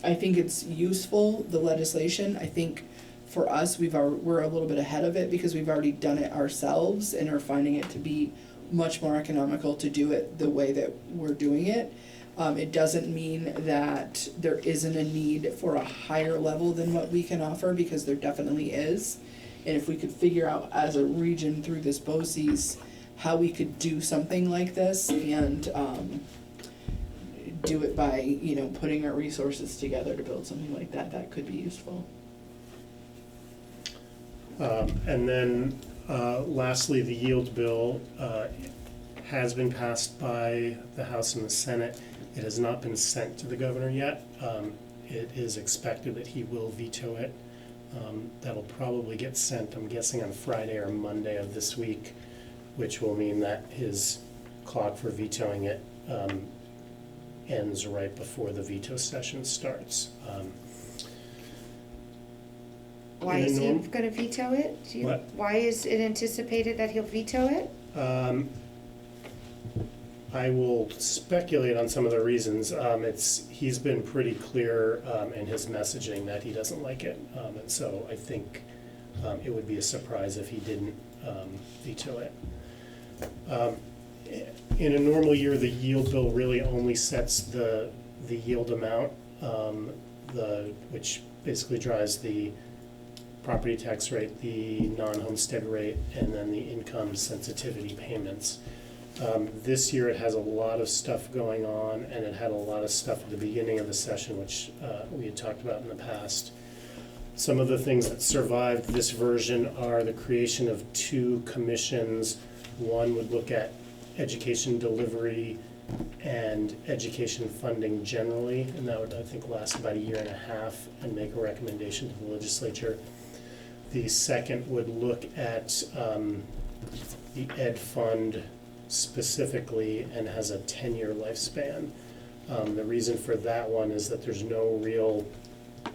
I think it's useful, the legislation. I think for us, we're a little bit ahead of it because we've already done it ourselves and are finding it to be much more economical to do it the way that we're doing it. It doesn't mean that there isn't a need for a higher level than what we can offer, because there definitely is. And if we could figure out as a region through this BOCES how we could do something like this and do it by, you know, putting our resources together to build something like that, that could be useful. And then lastly, the yield bill has been passed by the House and the Senate. It has not been sent to the governor yet. It is expected that he will veto it. That'll probably get sent, I'm guessing, on Friday or Monday of this week, which will mean that his clock for vetoing it ends right before the veto session starts. Why is he gonna veto it? Why is it anticipated that he'll veto it? I will speculate on some of the reasons. He's been pretty clear in his messaging that he doesn't like it, and so I think it would be a surprise if he didn't veto it. In a normal year, the yield bill really only sets the yield amount, which basically drives the property tax rate, the non-homestead rate, and then the income sensitivity payments. This year it has a lot of stuff going on, and it had a lot of stuff at the beginning of the session, which we had talked about in the past. Some of the things that survived this version are the creation of 2 commissions. One would look at education delivery and education funding generally, and that would, I think, last about 1.5 years and make a recommendation to the legislature. The second would look at the ed fund specifically and has a 10-year lifespan. The reason for that one is that there's no real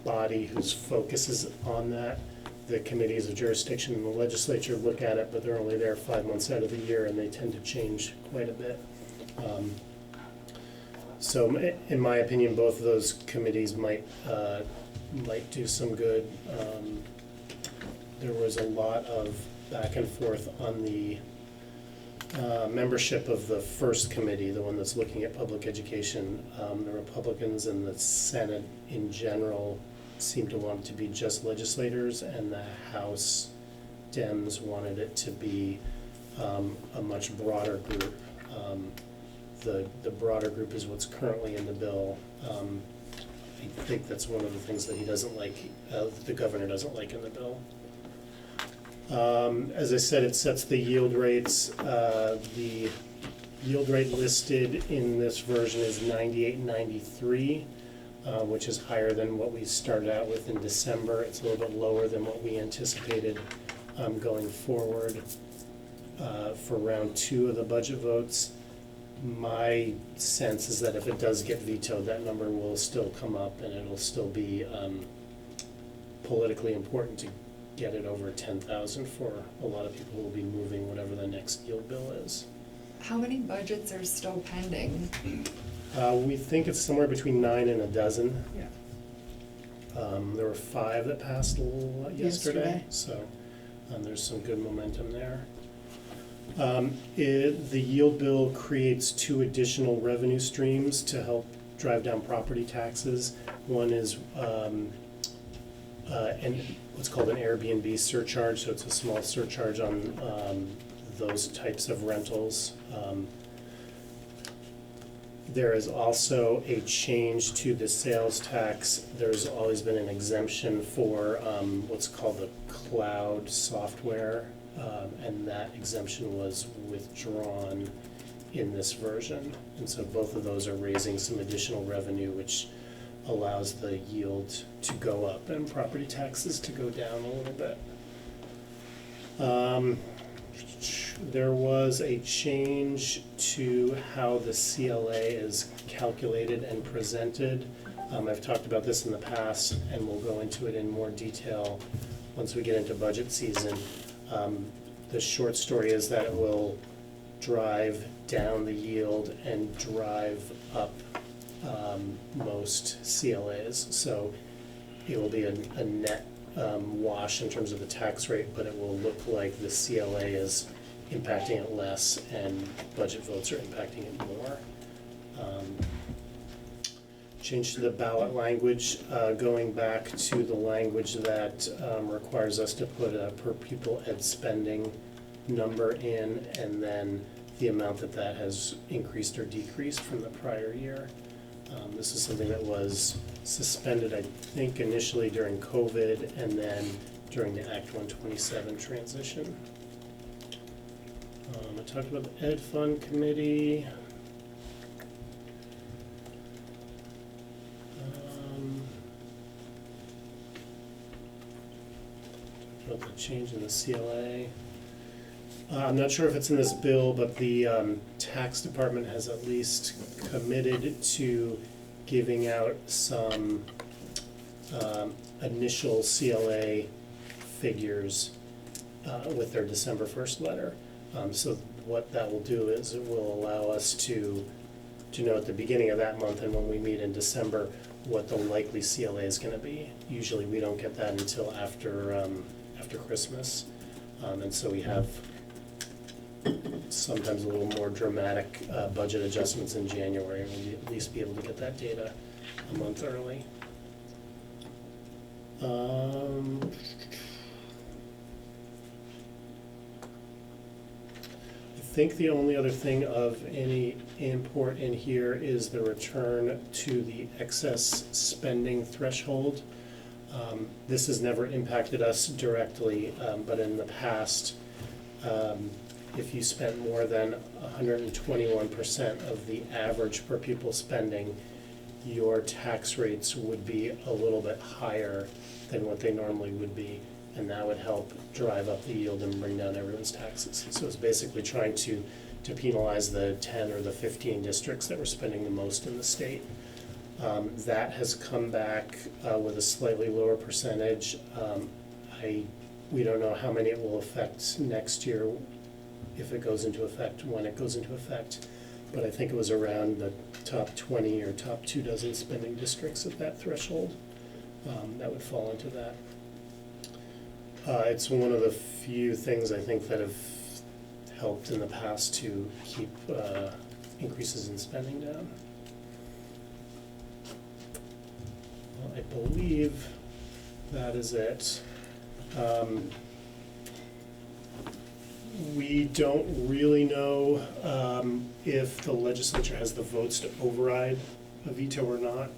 body whose focus is on that. The committees of jurisdiction and the legislature look at it, but they're only there 5 months out of the year, and they tend to change quite a bit. So in my opinion, both of those committees might do some good. There was a lot of back and forth on the membership of the first committee, the one that's looking at public education. The Republicans and the Senate in general seem to want it to be just legislators, and the House Dems wanted it to be a much broader group. The broader group is what's currently in the bill. I think that's one of the things that he doesn't like, the governor doesn't like in the bill. As I said, it sets the yield rates. The yield rate listed in this version is 98.93. which is higher than what we started out with in December. It's a little bit lower than what we anticipated going forward for round 2 of the budget votes. My sense is that if it does get vetoed, that number will still come up, and it'll still be politically important to get it over 10,000 for a lot of people who will be moving whatever the next yield bill is. How many budgets are still pending? We think it's somewhere between 9 and a dozen. Yeah. There were 5 that passed yesterday, Yesterday. so there's some good momentum there. The yield bill creates 2 additional revenue streams to help drive down property taxes. One is what's called an Airbnb surcharge, so it's a small surcharge on those types of rentals. There is also a change to the sales tax. There's always been an exemption for what's called the cloud software, and that exemption was withdrawn in this version. And so both of those are raising some additional revenue, which allows the yield to go up and property taxes to go down a little bit. There was a change to how the CLA is calculated and presented. I've talked about this in the past, and we'll go into it in more detail once we get into budget season. The short story is that it will drive down the yield and drive up most CLAs. So it will be a net wash in terms of the tax rate, but it will look like the CLA is impacting it less and budget votes are impacting it more. Change to the ballot language, going back to the language that requires us to put a per pupil ed spending number in, and then the amount that has increased or decreased from the prior year. This is something that was suspended, I think, initially during COVID and then during the Act 127 transition. I talked about the Ed Fund Committee. Talked about the change in the CLA. I'm not sure if it's in this bill, but the tax department has at least committed to giving out some initial CLA figures with their December 1st letter. So what that will do is it will allow us to know at the beginning of that month and when we meet in December what the likely CLA is going to be. Usually we don't get that until after Christmas, and so we have sometimes a little more dramatic budget adjustments in January. We'll at least be able to get that data a month early. I think the only other thing of any import in here is the return to the excess spending threshold. This has never impacted us directly, but in the past, if you spent more than 121% of the average per pupil spending, your tax rates would be a little bit higher than what they normally would be, and that would help drive up the yield and bring down everyone's taxes. So it's basically trying to penalize the 10 or the 15 districts that were spending the most in the state. That has come back with a slightly lower percentage. We don't know how many it will affect next year, if it goes into effect, when it goes into effect, but I think it was around the top 20 or top 24 spending districts at that threshold that would fall into that. It's one of the few things I think that have helped in the past to keep increases in spending down. Well, I believe that is it. We don't really know if the legislature has the votes to override a veto or not,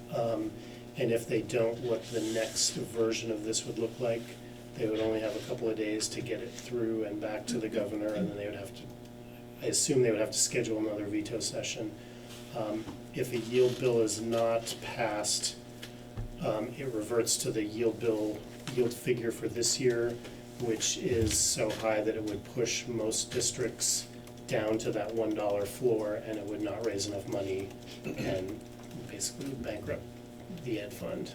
and if they don't, what the next version of this would look like. They would only have a couple of days to get it through and back to the governor, and then they would have to, I assume they would have to schedule another veto session. If a yield bill is not passed, it reverts to the yield figure for this year, which is so high that it would push most districts down to that $1 floor, and it would not raise enough money and basically would bankrupt the ed fund.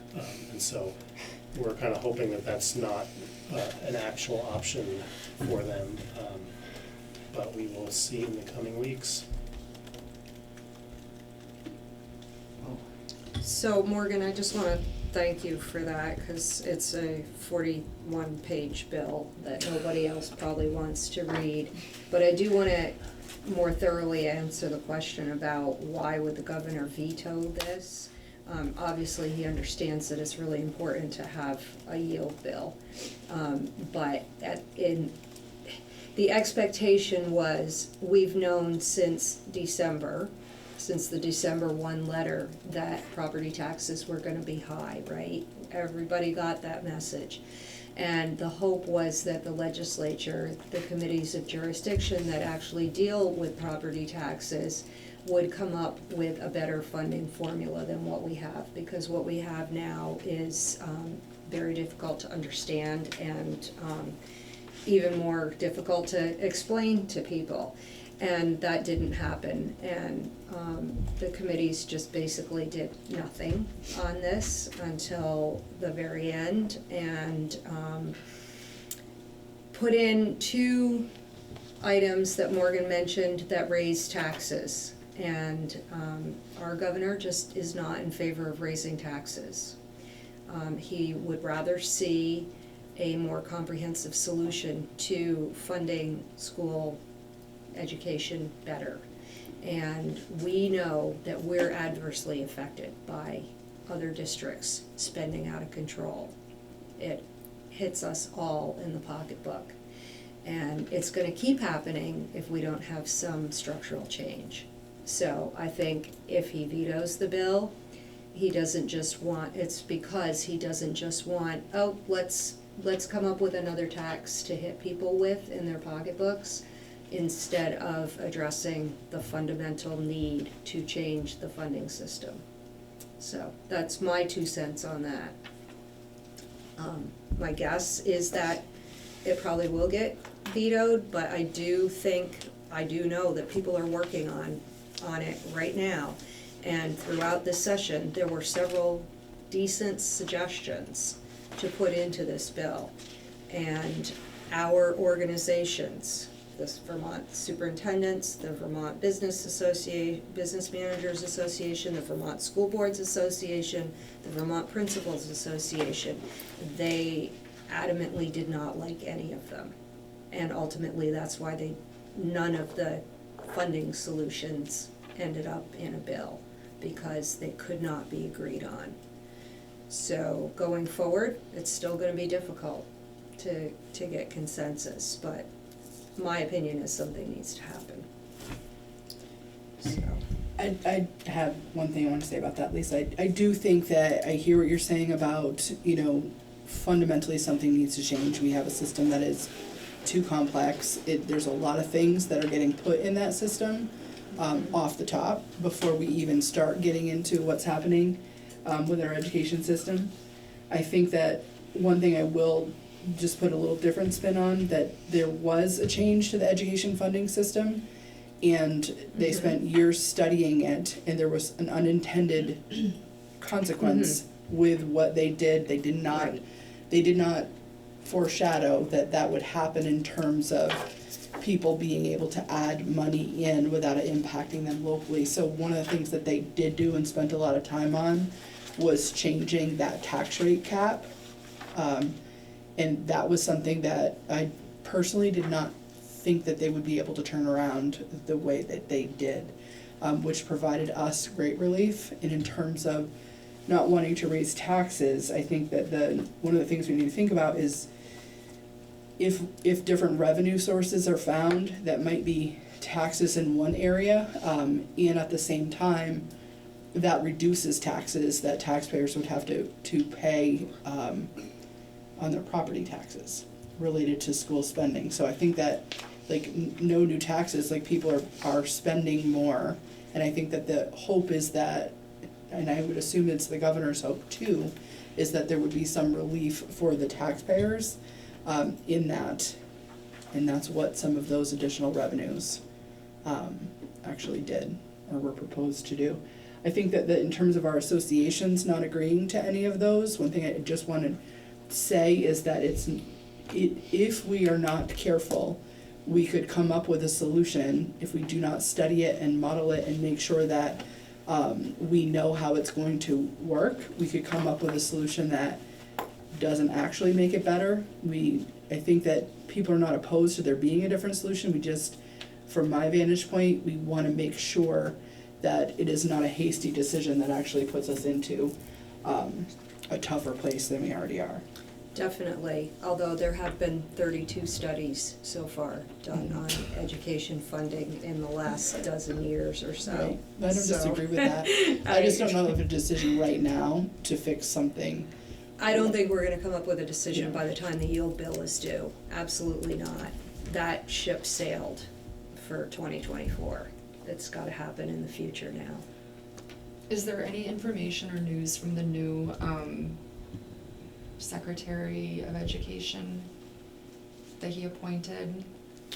And so we're kind of hoping that that's not an actual option for them, but we will see in the coming weeks. So Morgan, I just wanna thank you for that, cause it's a 41-page bill that nobody else probably wants to read. But I do wanna more thoroughly answer the question about why would the governor veto this? Obviously, he understands that it's really important to have a yield bill. But the expectation was, we've known since December, since the December 1 letter, that property taxes were gonna be high, right? Everybody got that message. And the hope was that the legislature, the committees of jurisdiction that actually deal with property taxes, would come up with a better funding formula than what we have, because what we have now is very difficult to understand and even more difficult to explain to people. And that didn't happen, and the committees just basically did nothing on this until the very end, and put in 2 items that Morgan mentioned that raised taxes. And our governor just is not in favor of raising taxes. He would rather see a more comprehensive solution to funding school education better. And we know that we're adversely affected by other districts spending out of control. It hits us all in the pocketbook. And it's gonna keep happening if we don't have some structural change. So I think if he vetoes the bill, he doesn't just want, it's because he doesn't just want, oh, let's come up with another tax to hit people with in their pocketbooks, instead of addressing the fundamental need to change the funding system. So that's my 2 cents on that. My guess is that it probably will get vetoed, but I do know that people are working on it right now. And throughout this session, there were several decent suggestions to put into this bill. And our organizations, the Vermont Superintendents, the Vermont Business Managers Association, the Vermont School Boards Association, the Vermont Principals Association, they adamantly did not like any of them. And ultimately, that's why none of the funding solutions ended up in a bill, because they could not be agreed on. So going forward, it's still gonna be difficult to get consensus, but my opinion is something needs to happen. So. I have one thing I want to say about that, Lisa. I do think that I hear what you're saying about, fundamentally something needs to change. We have a system that is too complex. There's a lot of things that are getting put in that system off the top before we even start getting into what's happening with our education system. I think that one thing I will just put a little different spin on, that there was a change to the education funding system, and they spent years studying it, and there was an unintended consequence with what they did. They did not foreshadow that would happen in terms of people being able to add money in without it impacting them locally. So one of the things that they did do and spent a lot of time on was changing that tax rate cap. And that was something that I personally did not think that they would be able to turn around the way that they did, which provided us great relief. And in terms of not wanting to raise taxes, I think that one of the things we need to think about is if different revenue sources are found that might be taxes in one area, and at the same time that reduces taxes that taxpayers would have to pay on their property taxes related to school spending. So I think that no new taxes, people are spending more, and I think that the hope is that, and I would assume it's the governor's hope too, is that there would be some relief for the taxpayers in that. And that's what some of those additional revenues actually did, or were proposed to do. I think that in terms of our associations not agreeing to any of those, one thing I just want to say is that if we are not careful, we could come up with a solution if we do not study it and model it and make sure that we know how it's going to work. We could come up with a solution that doesn't actually make it better. I think that people are not opposed to there being a different solution. We just, from my vantage point, we want to make sure that it is not a hasty decision that actually puts us into a tougher place than we already are. Definitely, although there have been 32 studies so far done on education funding in the last dozen years or so. Right. I don't So- disagree with that. I just don't know if a decision right now to fix something. I don't think we're gonna come up with a decision Yeah. by the time the yield bill is due. Absolutely not. That ship sailed for 2024. It's gotta happen in the future now. Is there any information or news from the new Secretary of Education that he appointed?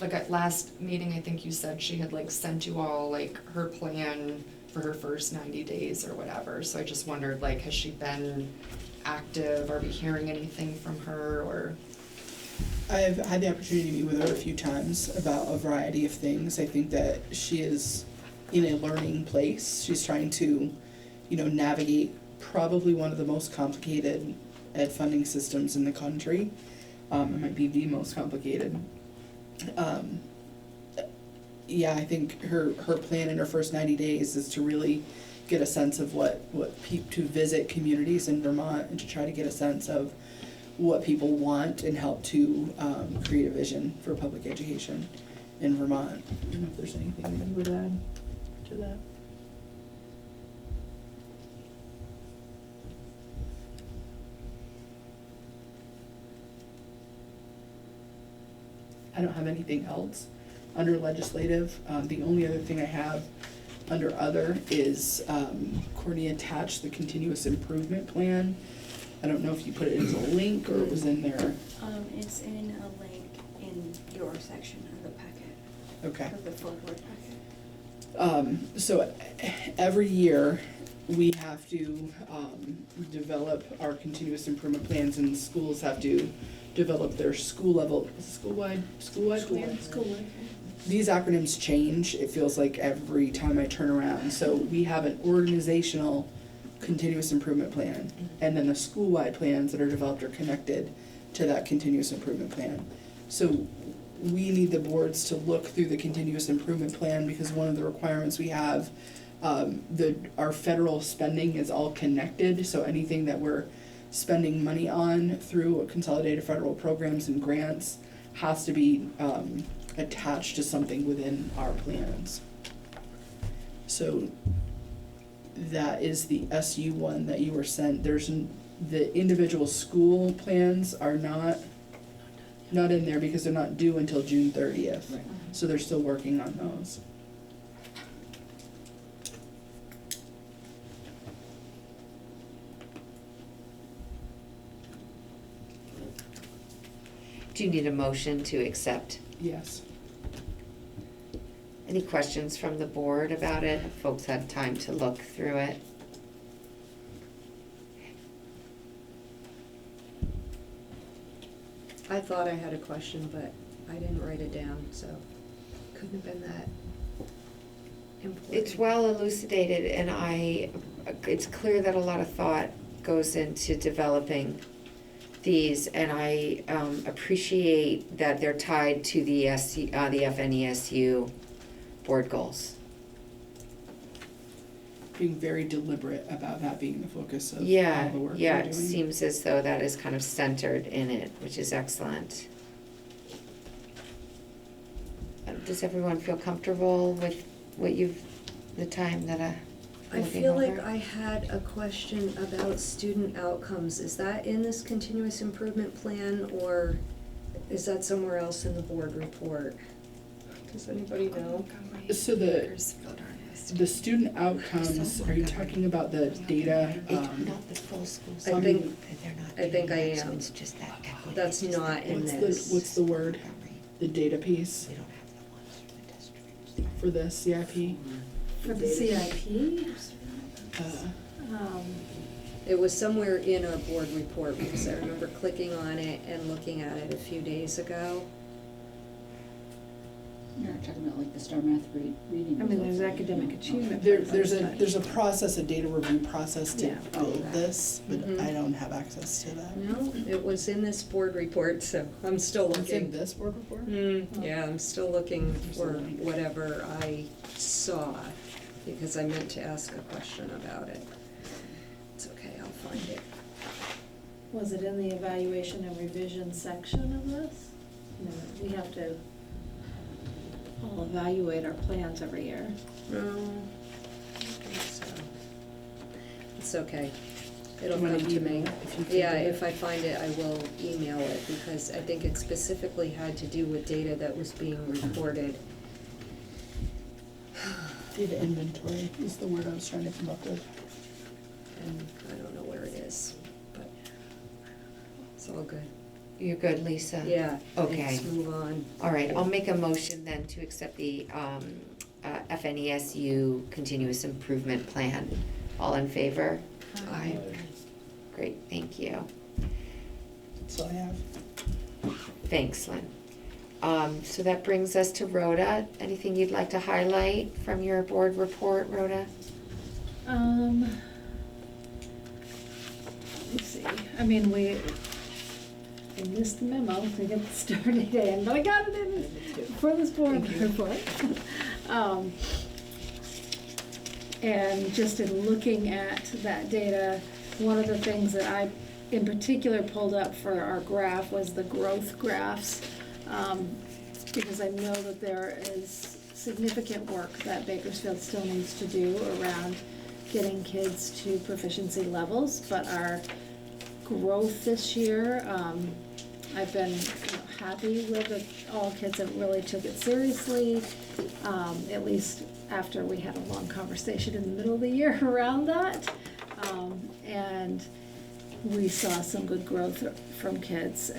Like at last meeting, I think you said she had like sent you all like her plan for her first 90 days or whatever. So I just wondered, like, has she been active? Are we hearing anything from her, or? I've had the opportunity to meet with her a few times about a variety of things. I think that she is in a learning place. She's trying to, navigate probably one of the most complicated ed funding systems in the country. It might be the most complicated. I think her plan in her first 90 days is to really get a sense of to visit communities in Vermont and to try to get a sense of what people want and help to create a vision for public education in Vermont. I don't know if there's anything that you would add to that. I don't have anything else under legislative. The only other thing I have under other is Courtney attached the continuous improvement plan. I don't know if you put it as a link or it was in there. It's in a link in your section of the packet, Okay. of the full board packet. So every year, we have to develop our continuous improvement plans, and schools have to develop their school-wide plans? Schoolboard. These acronyms change, it feels like every time I turn around. So we have an organizational continuous improvement plan, and then the school-wide plans that are developed are connected to that continuous improvement plan. So we need the boards to look through the continuous improvement plan, because one of the requirements we have, our federal spending is all connected, so anything that we're spending money on through consolidated federal programs and grants has to be attached to something within our plans. So that is the SU one that you were sent. The individual school plans are not in there because they're not due until June 30th. Right. So they're still working on those. Do you need a motion to accept? Yes. Any questions from the board about it? Have folks had time to look through it? I thought I had a question, but I didn't write it down, so couldn't have been that important. It's well elucidated, and it's clear that a lot of thought goes into developing these, and I appreciate that they're tied to the FNESU board goals. Being very deliberate about that being the focus of all Yeah, the work we're yeah, doing. it seems as though that is kind of centered in it, which is excellent. Does everyone feel comfortable with the time that I looking feel over? like I had a question about student outcomes. Is that in this continuous improvement plan, or is that somewhere else in the board report? Does anybody know? So the- Bakersfield, aren't the student outcomes, are you talking about the data? Not the full school. I think- They're not I think doing I that, so am. it's just that equity. That's It's just not that in equity. What's the word? The data piece We don't have the ones from the district. for the CIP? For the CIP, It was somewhere in our board report, because I remember clicking on it and looking at it a few days ago. You're talking about like the Star Math reading. I mean, there's results. academic achievement. There's a process, a data review process to Yeah. build this, but Mhm. I don't have access to that. No, it was in this board report, so I'm still It's in looking. this board report? Yeah, I'm still looking for whatever I saw, because I meant to ask a question about it. It's okay, I'll find it. Was it in the evaluation and revision section of this? No, we have to all evaluate our plans every year. No, I don't think so. It's okay, it'll You wanna come to me. email it if you can Yeah, get it? if I find it, I will email it, because I think it specifically had to do with data that was being reported. Data inventory is the word I was trying to come up with. And I don't know where it is, but it's all good. You're good, Lisa? Yeah, Okay. let's move on. All right, I'll make a motion then to accept the FNESU Continuous Improvement Plan. All in favor? Aye. Great, thank you. That's all I have. Thanks, Lynn. So that brings us to Rhoda. Anything you'd like to highlight from your board report, Rhoda? Let's see, I mean, I missed the memo to get the star data in, but I got it in for this board report. And just in looking at that data, one of the things that I in particular pulled up for our graph was the growth graphs. Because I know that there is significant work that Bakersfield still needs to do around getting kids to proficiency levels, but our growth this year, I've been happy with it. All kids have really took it seriously, at least after we had a long conversation in the middle of the year around that. And we saw some good growth from kids.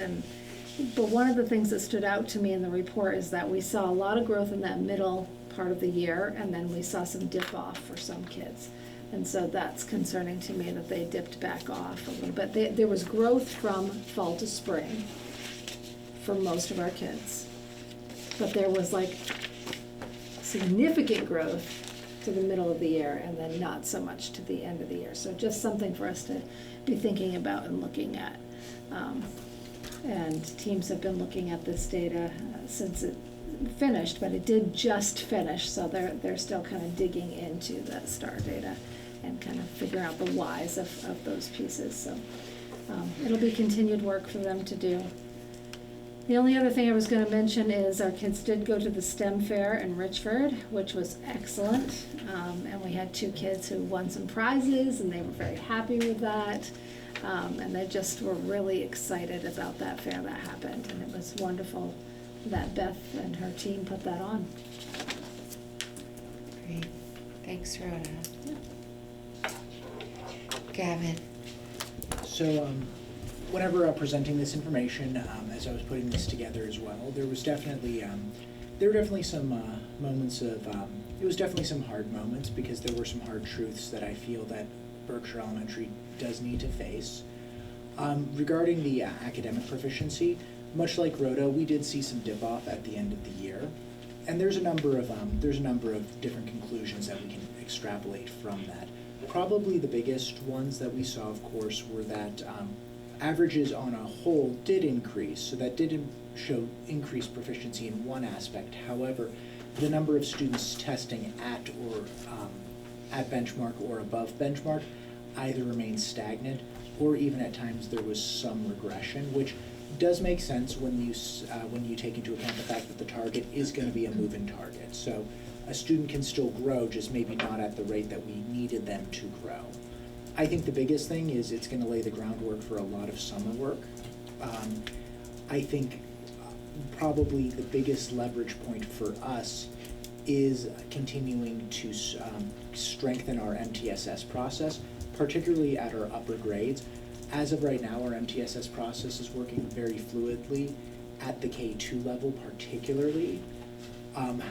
But one of the things that stood out to me in the report is that we saw a lot of growth in that middle part of the year, and then we saw some dip off for some kids. And so that's concerning to me that they dipped back off a little bit. There was growth from fall to spring for most of our kids. But there was like significant growth to the middle of the year and then not so much to the end of the year. So just something for us to be thinking about and looking at. And teams have been looking at this data since it finished, but it did just finish, so they're still kind of digging into the STAR data and kind of figuring out the whys of those pieces. So it'll be continued work for them to do. The only other thing I was going to mention is our kids did go to the STEM fair in Richford, which was excellent. And we had 2 kids who won some prizes, and they were very happy with that. And they just were really excited about that fair that happened, and it was wonderful that Beth and her team put that on. Great, thanks, Rhoda. Gavin? So, whenever presenting this information, as I was putting this together as well, there was definitely, there were definitely some moments of, it was definitely some hard moments, because there were some hard truths that I feel that Berkshire Elementary does need to face. Regarding the academic proficiency, much like Rhoda, we did see some dip off at the end of the year, and there's a number of different conclusions that we can extrapolate from that. Probably the biggest ones that we saw, of course, were that averages on a whole did increase, so that did show increased proficiency in one aspect. However, the number of students testing at or at benchmark or above benchmark either remained stagnant, or even at times there was some regression, which does make sense when you take into account the fact that the target is going to be a moving target. So a student can still grow, just maybe not at the rate that we needed them to grow. I think the biggest thing is it's going to lay the groundwork for a lot of summer work. I think probably the biggest leverage point for us is continuing to strengthen our MTSS process, particularly at our upper grades. As of right now, our MTSS process is working very fluidly at the K2 level particularly.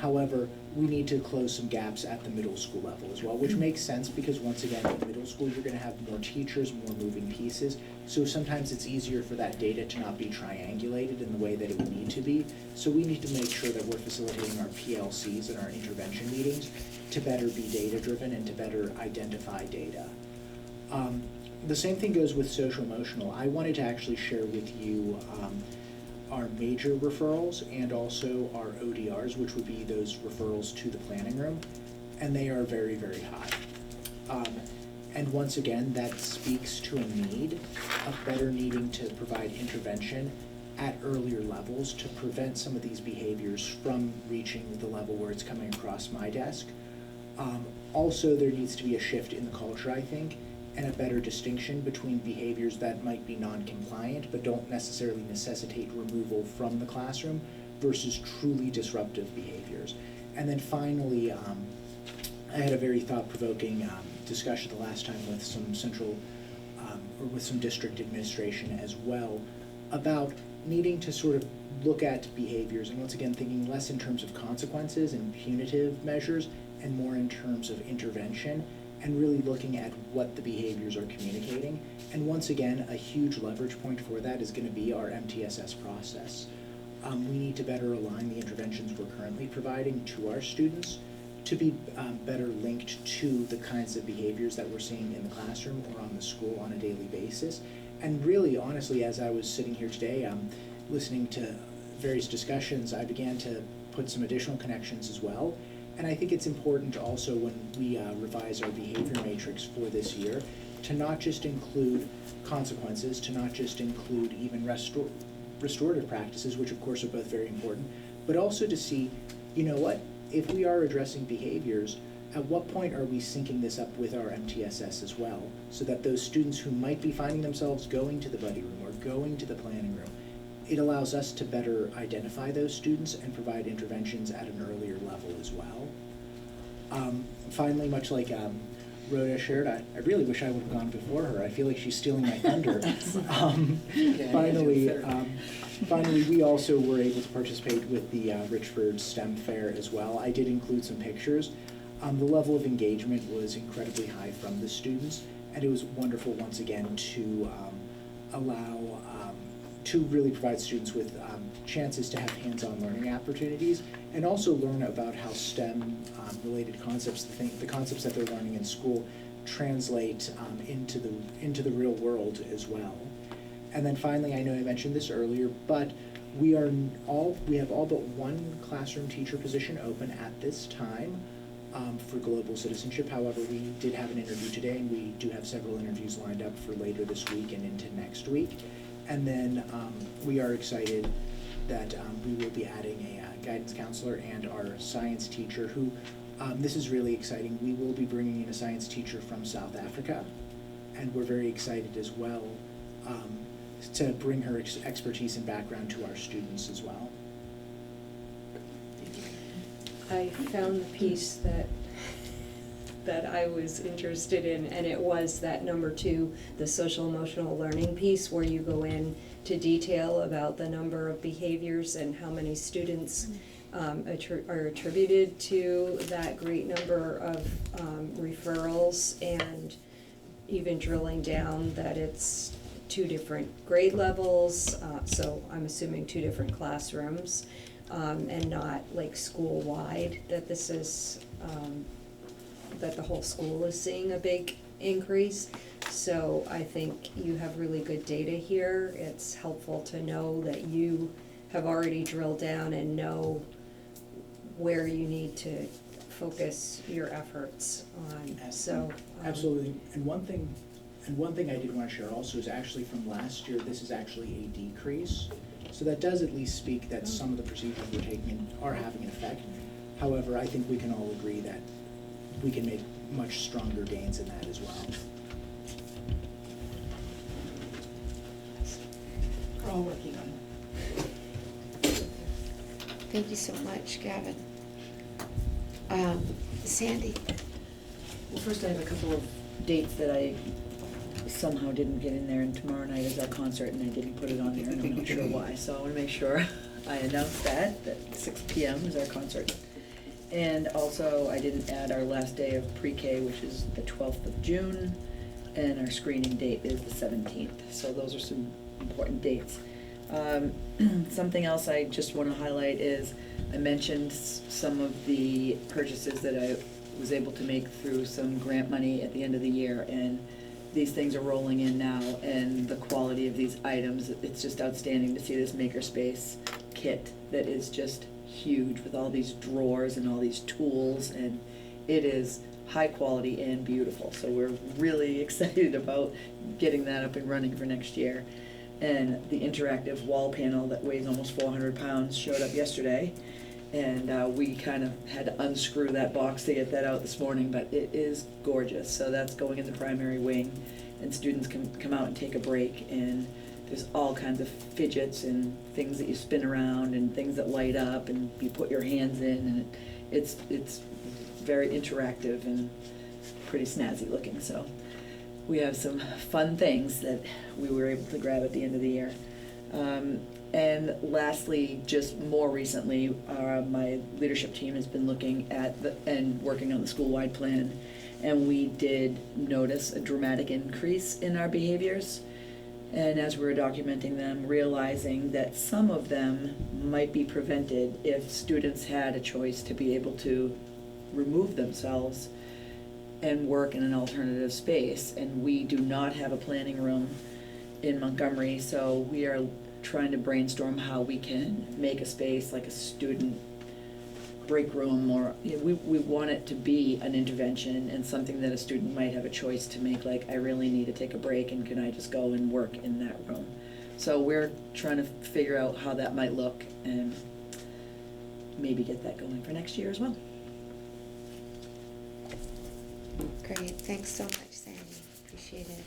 However, we need to close some gaps at the middle school level as well, which makes sense because once again, in middle school, you're gonna have more teachers, more moving pieces. So sometimes it's easier for that data to not be triangulated in the way that it would need to be. So we need to make sure that we're facilitating our PLCs and our intervention meetings to better be data-driven and to better identify data. The same thing goes with social emotional. I wanted to actually share with you our major referrals and also our ODRs, which would be those referrals to the planning room, and they are very, very high. And once again, that speaks to a need of better needing to provide intervention at earlier levels to prevent some of these behaviors from reaching the level where it's coming across my desk. Also, there needs to be a shift in the culture, I think, and a better distinction between behaviors that might be non-compliant but don't necessarily necessitate removal from the classroom versus truly disruptive behaviors. And then finally, I had a very thought-provoking discussion the last time with some central, or with some district administration as well, about needing to sort of look at behaviors, and once again, thinking less in terms of consequences and punitive measures, and more in terms of intervention, and really looking at what the behaviors are communicating. And once again, a huge leverage point for that is going to be our MTSS process. We need to better align the interventions we're currently providing to our students to be better linked to the kinds of behaviors that we're seeing in the classroom or on the school on a daily basis. And really, honestly, as I was sitting here today, listening to various discussions, I began to put some additional connections as well. And I think it's important also when we revise our behavior matrix for this year to not just include consequences, to not just include even restorative practices, which of course are both very important, but also to see, you know what, if we are addressing behaviors, at what point are we syncing this up with our MTSS as well, so that those students who might be finding themselves going to the buddy room or going to the planning room, it allows us to better identify those students and provide interventions at an earlier level as well. Finally, much like Rhoda shared, I really wish I would have gone before her. I feel like she's stealing my thunder. Finally, we also were able to participate with the Richford STEM Fair as well. I did include some pictures. The level of engagement was incredibly high from the students, and it was wonderful once again to allow to really provide students with chances to have hands-on learning opportunities and also learn about how STEM related concepts, the concepts that they're learning in school, translate into the real world as well. And then finally, I know I mentioned this earlier, but we have all but one classroom teacher position open at this time for global citizenship. However, we did have an interview today, and we do have several interviews lined up for later this week and into next week. And then we are excited that we will be adding a guidance counselor and our science teacher who, this is really exciting. We will be bringing in a science teacher from South Africa, and we're very excited as well to bring her expertise and background to our students as well. I found the piece that I was interested in, and it was that number 2, the social emotional learning piece, where you go in to detail about the number of behaviors and how many students are attributed to that great number of referrals, and even drilling down that it's 2 different grade levels, so I'm assuming 2 different classrooms, and not like school-wide, that this is that the whole school is seeing a big increase. So I think you have really good data here. It's helpful to know that you have already drilled down and know where you need to focus your efforts on. So Absolutely. And one thing I did want to share also is actually from last year, this is actually a decrease. So that does at least speak that some of the procedures we're taking are having an effect. However, I think we can all agree that we can make much stronger gains in that as well. We're all working on it. Thank you so much, Gavin. Sandy? Well, first I have a couple of dates that I somehow didn't get in there, and tomorrow night is our concert, and I didn't put it on there, and I'm not sure why, so I wanna make sure I announce that 6 PM is our concert. And also, I didn't add our last day of pre-K, which is the 12th of June, and our screening date is the 17th, so those are some important dates. Something else I just wanna highlight is, I mentioned some of the purchases that I was able to make through some grant money at the end of the year, and these things are rolling in now, and the quality of these items, it's just outstanding to see this makerspace kit that is just huge with all these drawers and all these tools, and it is high quality and beautiful, so we're really excited about getting that up and running for next year. And the interactive wall panel that weighs almost 400 pounds showed up yesterday, and we kind of had to unscrew that box to get that out this morning, but it is gorgeous. So that's going in the primary wing, and students can come out and take a break, and there's all kinds of fidgets and things that you spin around and things that light up and you put your hands in, and it's very interactive and pretty snazzy looking. So we have some fun things that we were able to grab at the end of the year. And lastly, just more recently, my leadership team has been looking at and working on the school-wide plan, and we did notice a dramatic increase in our behaviors. And as we were documenting them, realizing that some of them might be prevented if students had a choice to be able to remove themselves and work in an alternative space. And we do not have a planning room in Montgomery, so we are trying to brainstorm how we can make a space like a student break room, or we want it to be an intervention and something that a student might have a choice to make, like, I really need to take a break and can I just go and work in that room. So we're trying to figure out how that might look and maybe get that going for next year as well. Great, thanks so much, Sandy, appreciate it.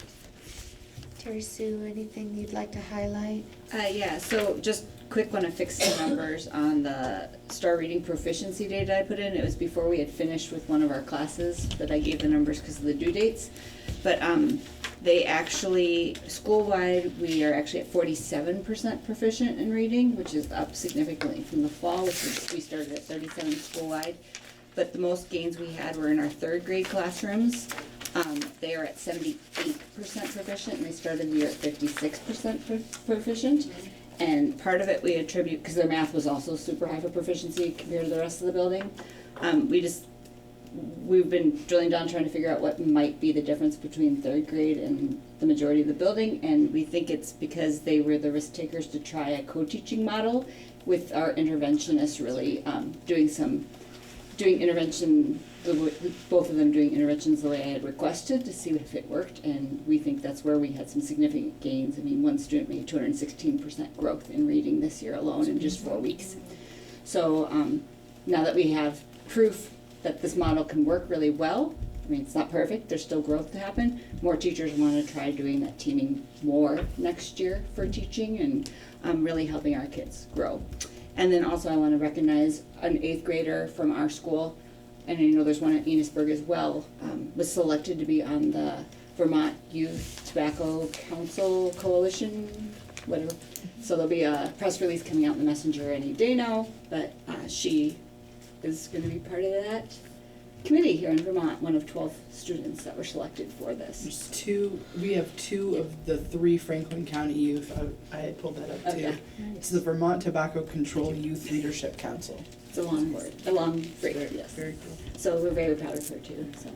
Terry Sue, anything you'd like to highlight? Yeah, so just quick one to fix the numbers on the star reading proficiency data I put in. It was before we had finished with one of our classes that I gave the numbers because of the due dates. But they actually, school-wide, we are actually at 47% proficient in reading, which is up significantly from the fall, which was, we started at 37 school-wide. But the most gains we had were in our third grade classrooms. They are at 78% proficient, and they started the year at 56% proficient. And part of it we attribute, because their math was also super high for proficiency compared to the rest of the building. We've been drilling down trying to figure out what might be the difference between third grade and the majority of the building, and we think it's because they were the risk takers to try a co-teaching model with our interventionists really doing intervention, both of them doing interventions the way I had requested to see if it worked, and we think that's where we had some significant gains. I mean, one student made 216% growth in reading this year alone in just 4 weeks. So now that we have proof that this model can work really well, I mean, it's not perfect, there's still growth to happen. More teachers want to try doing that teaming more next year for teaching and really helping our kids grow. And then also I want to recognize an 8th grader from our school, and I know there's one at Enosburg as well, was selected to be on the Vermont Youth Tobacco Council Coalition, whatever. So there'll be a press release coming out in the Messenger any day now, but she is going to be part of that committee here in Vermont, one of 12 students that were selected for this. We have 2 of the 3 Franklin County youth. I had pulled that up too. Okay. It's the Vermont Tobacco Control Youth Leadership Council. It's a long word, a long phrase, yes. Very cool. So we're very proud of her too, so.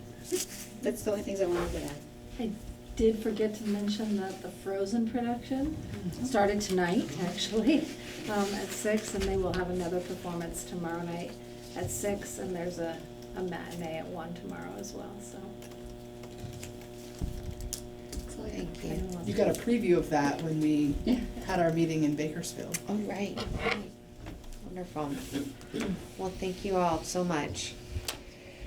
That's the only things I wanted to add. I did forget to mention that the Frozen production started tonight, actually, at 6, and they will have another performance tomorrow night at 6, and there's a matinee at 1 tomorrow as well, so. Thank you. You got a preview of that when we had our meeting in Bakersfield. Oh, right. Wonderful. Well, thank you all so much.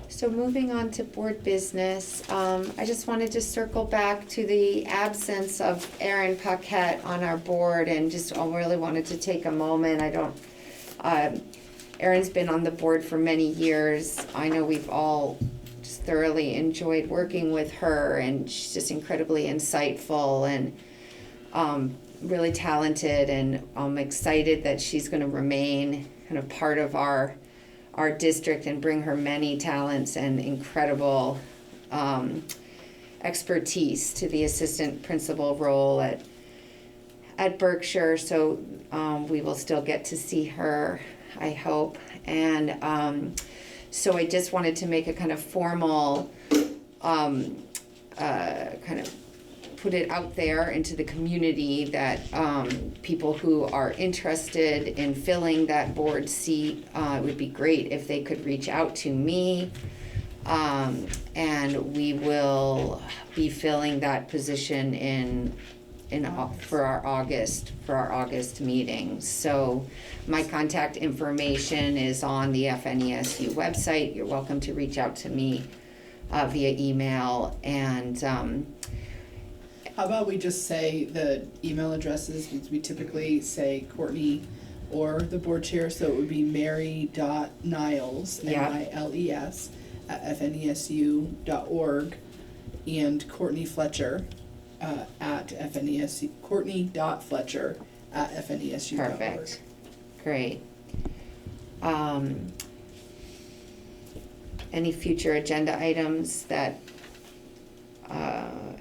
So moving on to board business, I just wanted to circle back to the absence of Erin Paquette on our board, and just really wanted to take a moment. Erin's been on the board for many years. I know we've all just thoroughly enjoyed working with her, and she's just incredibly insightful and really talented, and I'm excited that she's going to remain kind of part of our district and bring her many talents and incredible expertise to the assistant principal role at Berkshire. So we will still get to see her, I hope. And so I just wanted to make a kind of formal kind of put it out there into the community that people who are interested in filling that board seat, it would be great if they could reach out to me. And we will be filling that position for our August meeting. So my contact information is on the FNESU website. You're welcome to reach out to me via email. And how about we just say the email addresses? We typically say Courtney or the board chair, so it would be mary.niles, Niles, at fnesu.org, and Courtney Fletcher at FNESU, Courtney.Fletcher at FNESU.org. Perfect. Great. Any future agenda items that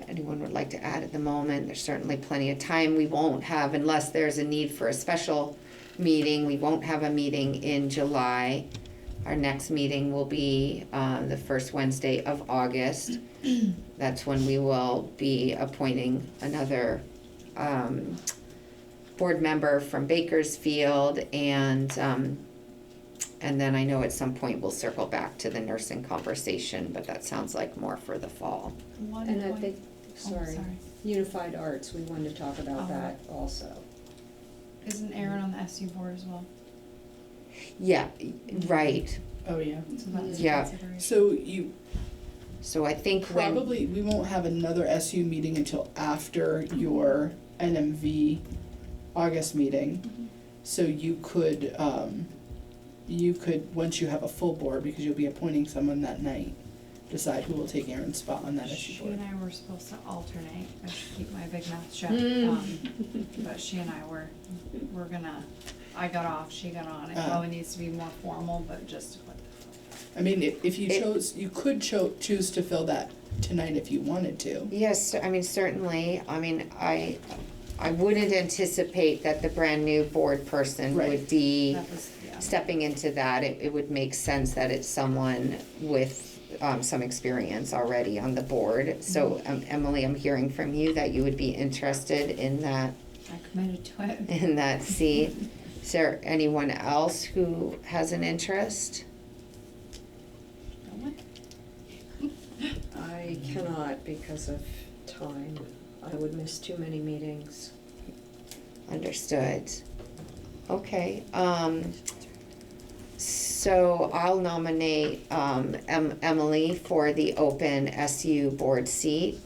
anyone would like to add at the moment? There's certainly plenty of time. We won't have, unless there's a need for a special meeting, we won't have a meeting in July. Our next meeting will be the first Wednesday of August. That's when we will be appointing another board member from Bakersfield, and then I know at some point we'll circle back to the nursing conversation, but that sounds like more for the fall. And I think, sorry, Unified Arts, we wanted to talk about that also. Isn't Erin on the SU board as well? Yeah, right. Oh, yeah. So that's Yeah. consideration. So I think Probably, we won't have another SU meeting until after your NMV August meeting. So you could, once you have a full board, because you'll be appointing someone that night, decide who will take Erin's spot on that SU She board. and I were supposed to alternate. I should keep my big mouth shut. But she and I we're gonna, I got off, she got on. It probably needs to be more formal, but just to put I mean, if you chose, you could choose to fill that tonight if you wanted to. yes, I mean, certainly, I mean, I wouldn't anticipate that the brand new board person Right. would be that was, yeah. stepping into that. It would make sense that it's someone with some experience already on the board. So Emily, I'm hearing from you that you would be interested in that, I committed to it. in that seat. Is there anyone else who has an interest? No one? I cannot because of time. I would miss too many meetings. Understood. Okay, so I'll nominate Emily for the open SU board seat.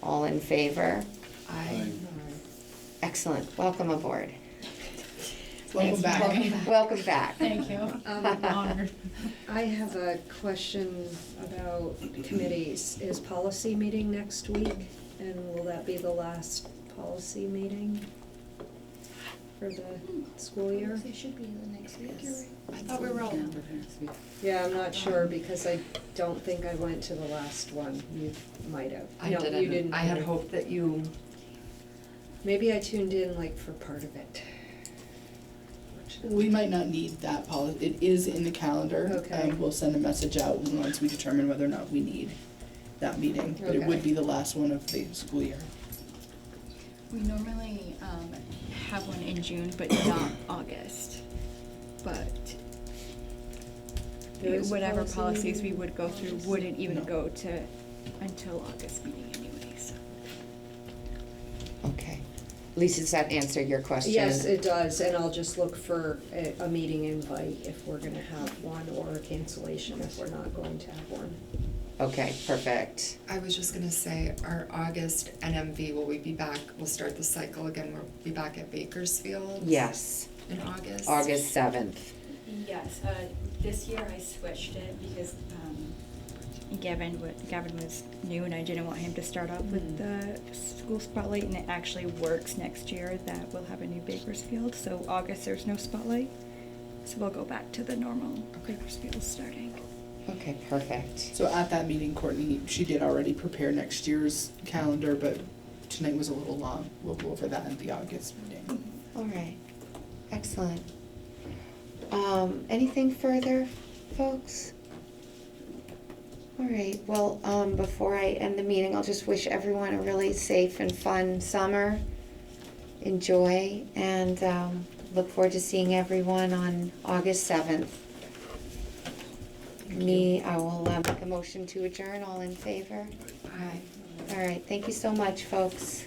All in favor? Aye. Excellent, welcome aboard. Welcome back. Welcome back. Thank you. I'm honored. I have a question about committees. Is policy meeting next week? And will that be the last policy meeting for the school year? It should be the next week, you're right. I thought we were all. Yeah, I'm not sure because I don't think I went to the last one. You might have. I No, didn't. you didn't. I had either. hoped that you, Maybe I tuned in like for part of it. We might not need that policy. It is in the calendar. Okay. We'll send a message out once we determine whether or not we need that meeting. But it Okay. would be the last one of the school year. We normally have one in June, but not August. But There is a whatever policy policies we meeting would go through August? wouldn't even No. go to until August meeting anyway, so. Okay. Lisa, does that answer your question? Yes, it does, and I'll just look for a meeting invite if we're gonna have one, or a cancellation if we're not going to have one. Okay, perfect. I was just gonna say, our August NMV, will we be back, we'll start the cycle again, we'll be back at Bakersfield? Yes, In August? August 7th. Yes, this year I switched it because Gavin was new and I didn't want him to start off with the school spotlight, and it actually works next year that we'll have a new Bakersfield. So August there's no spotlight, so we'll go back to the normal Bakersfield starting. Okay, perfect. So at that meeting, Courtney, she did already prepare next year's calendar, but tonight was a little long. We'll go over that in the August meeting. All right, excellent. Anything further, folks? All right, well, before I end the meeting, I'll just wish everyone a really safe and fun summer. Enjoy, and look forward to seeing everyone on August 7th. I will make a motion to adjourn. All in favor? Aye. All right, thank you so much, folks.